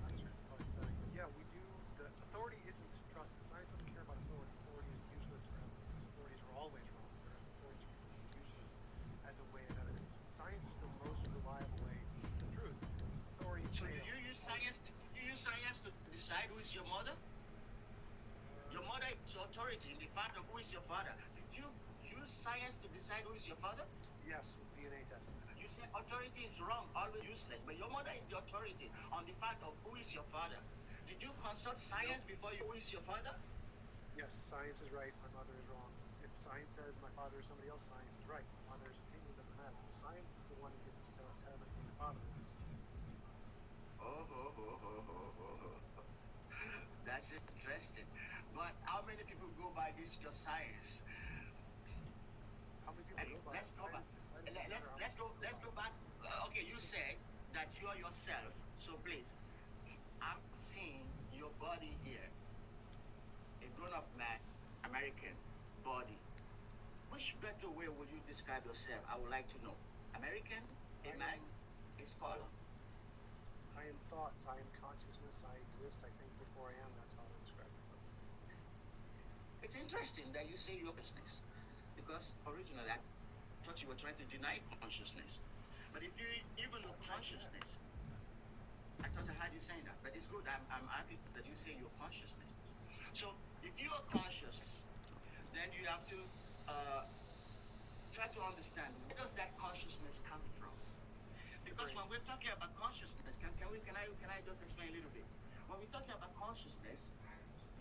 That is the answer. Yeah, we do. The authority isn't trusted. Science doesn't care about authority. Authority is useless forever, because authorities are always wrong. Authorities are completely useless as a way of evidence. Science is the most reliable way to truth. Authorities So fail. do you use science? Do you use science to decide who is your mother? Your mother is your authority in the fact of who is your father. Did you use science to decide who is your father? Yes, with DNA testing. You say authority is wrong, always useless, but your mother is the authority on the fact of who is your father. Did you consult science before you who is your father? Yes, science is right. My mother is wrong. If science says my father is somebody else, science is right. My mother's opinion doesn't matter. Science is the one who gets to tell me who my father is. That's interesting. But how many people go by this your science? How many people go by? Let's go back. Let's go back. Okay, you said that you are yourself. So please, I'm seeing your body here. A grown-up man, American body. Which better way would you describe yourself? I would like to know. American, a man, a scholar. I am thoughts. I am consciousness. I exist. I think before I am. That's how I describe myself. It's interesting that you say your consciousness, because originally I thought you were trying to deny consciousness. But if you even know consciousness, I thought I heard you saying that. But it's good. I'm happy that you say your consciousness. So if you are conscious, then you have to try to understand where does that consciousness come from? Because when we're talking about consciousness, can I just explain a little bit? When we're talking about consciousness,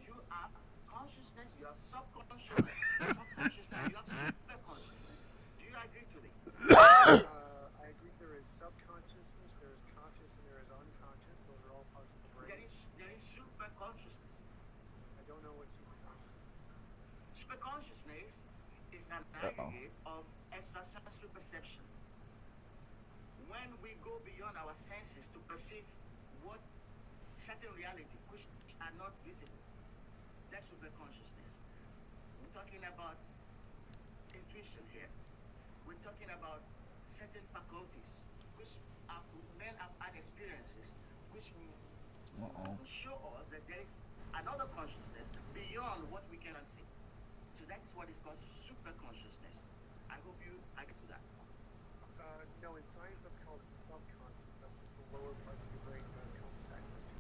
you have consciousness, you have subconsciousness, you have super consciousness. Do you agree to this? I agree there is subconsciousness, there is conscious, and there is unconscious. Those are all parts of the brain. There is super consciousness. I don't know what super consciousness is. Super consciousness is an aggregate of extrasensory perception. When we go beyond our senses to perceive what certain reality which are not visible, that's super consciousness. We're talking about intuition here. We're talking about certain faculties which men have had experiences which show us that there is another consciousness beyond what we cannot see. So that is what is called super consciousness. I hope you agree to that. No, in science that's called subconscious. That's just the lower parts of the brain.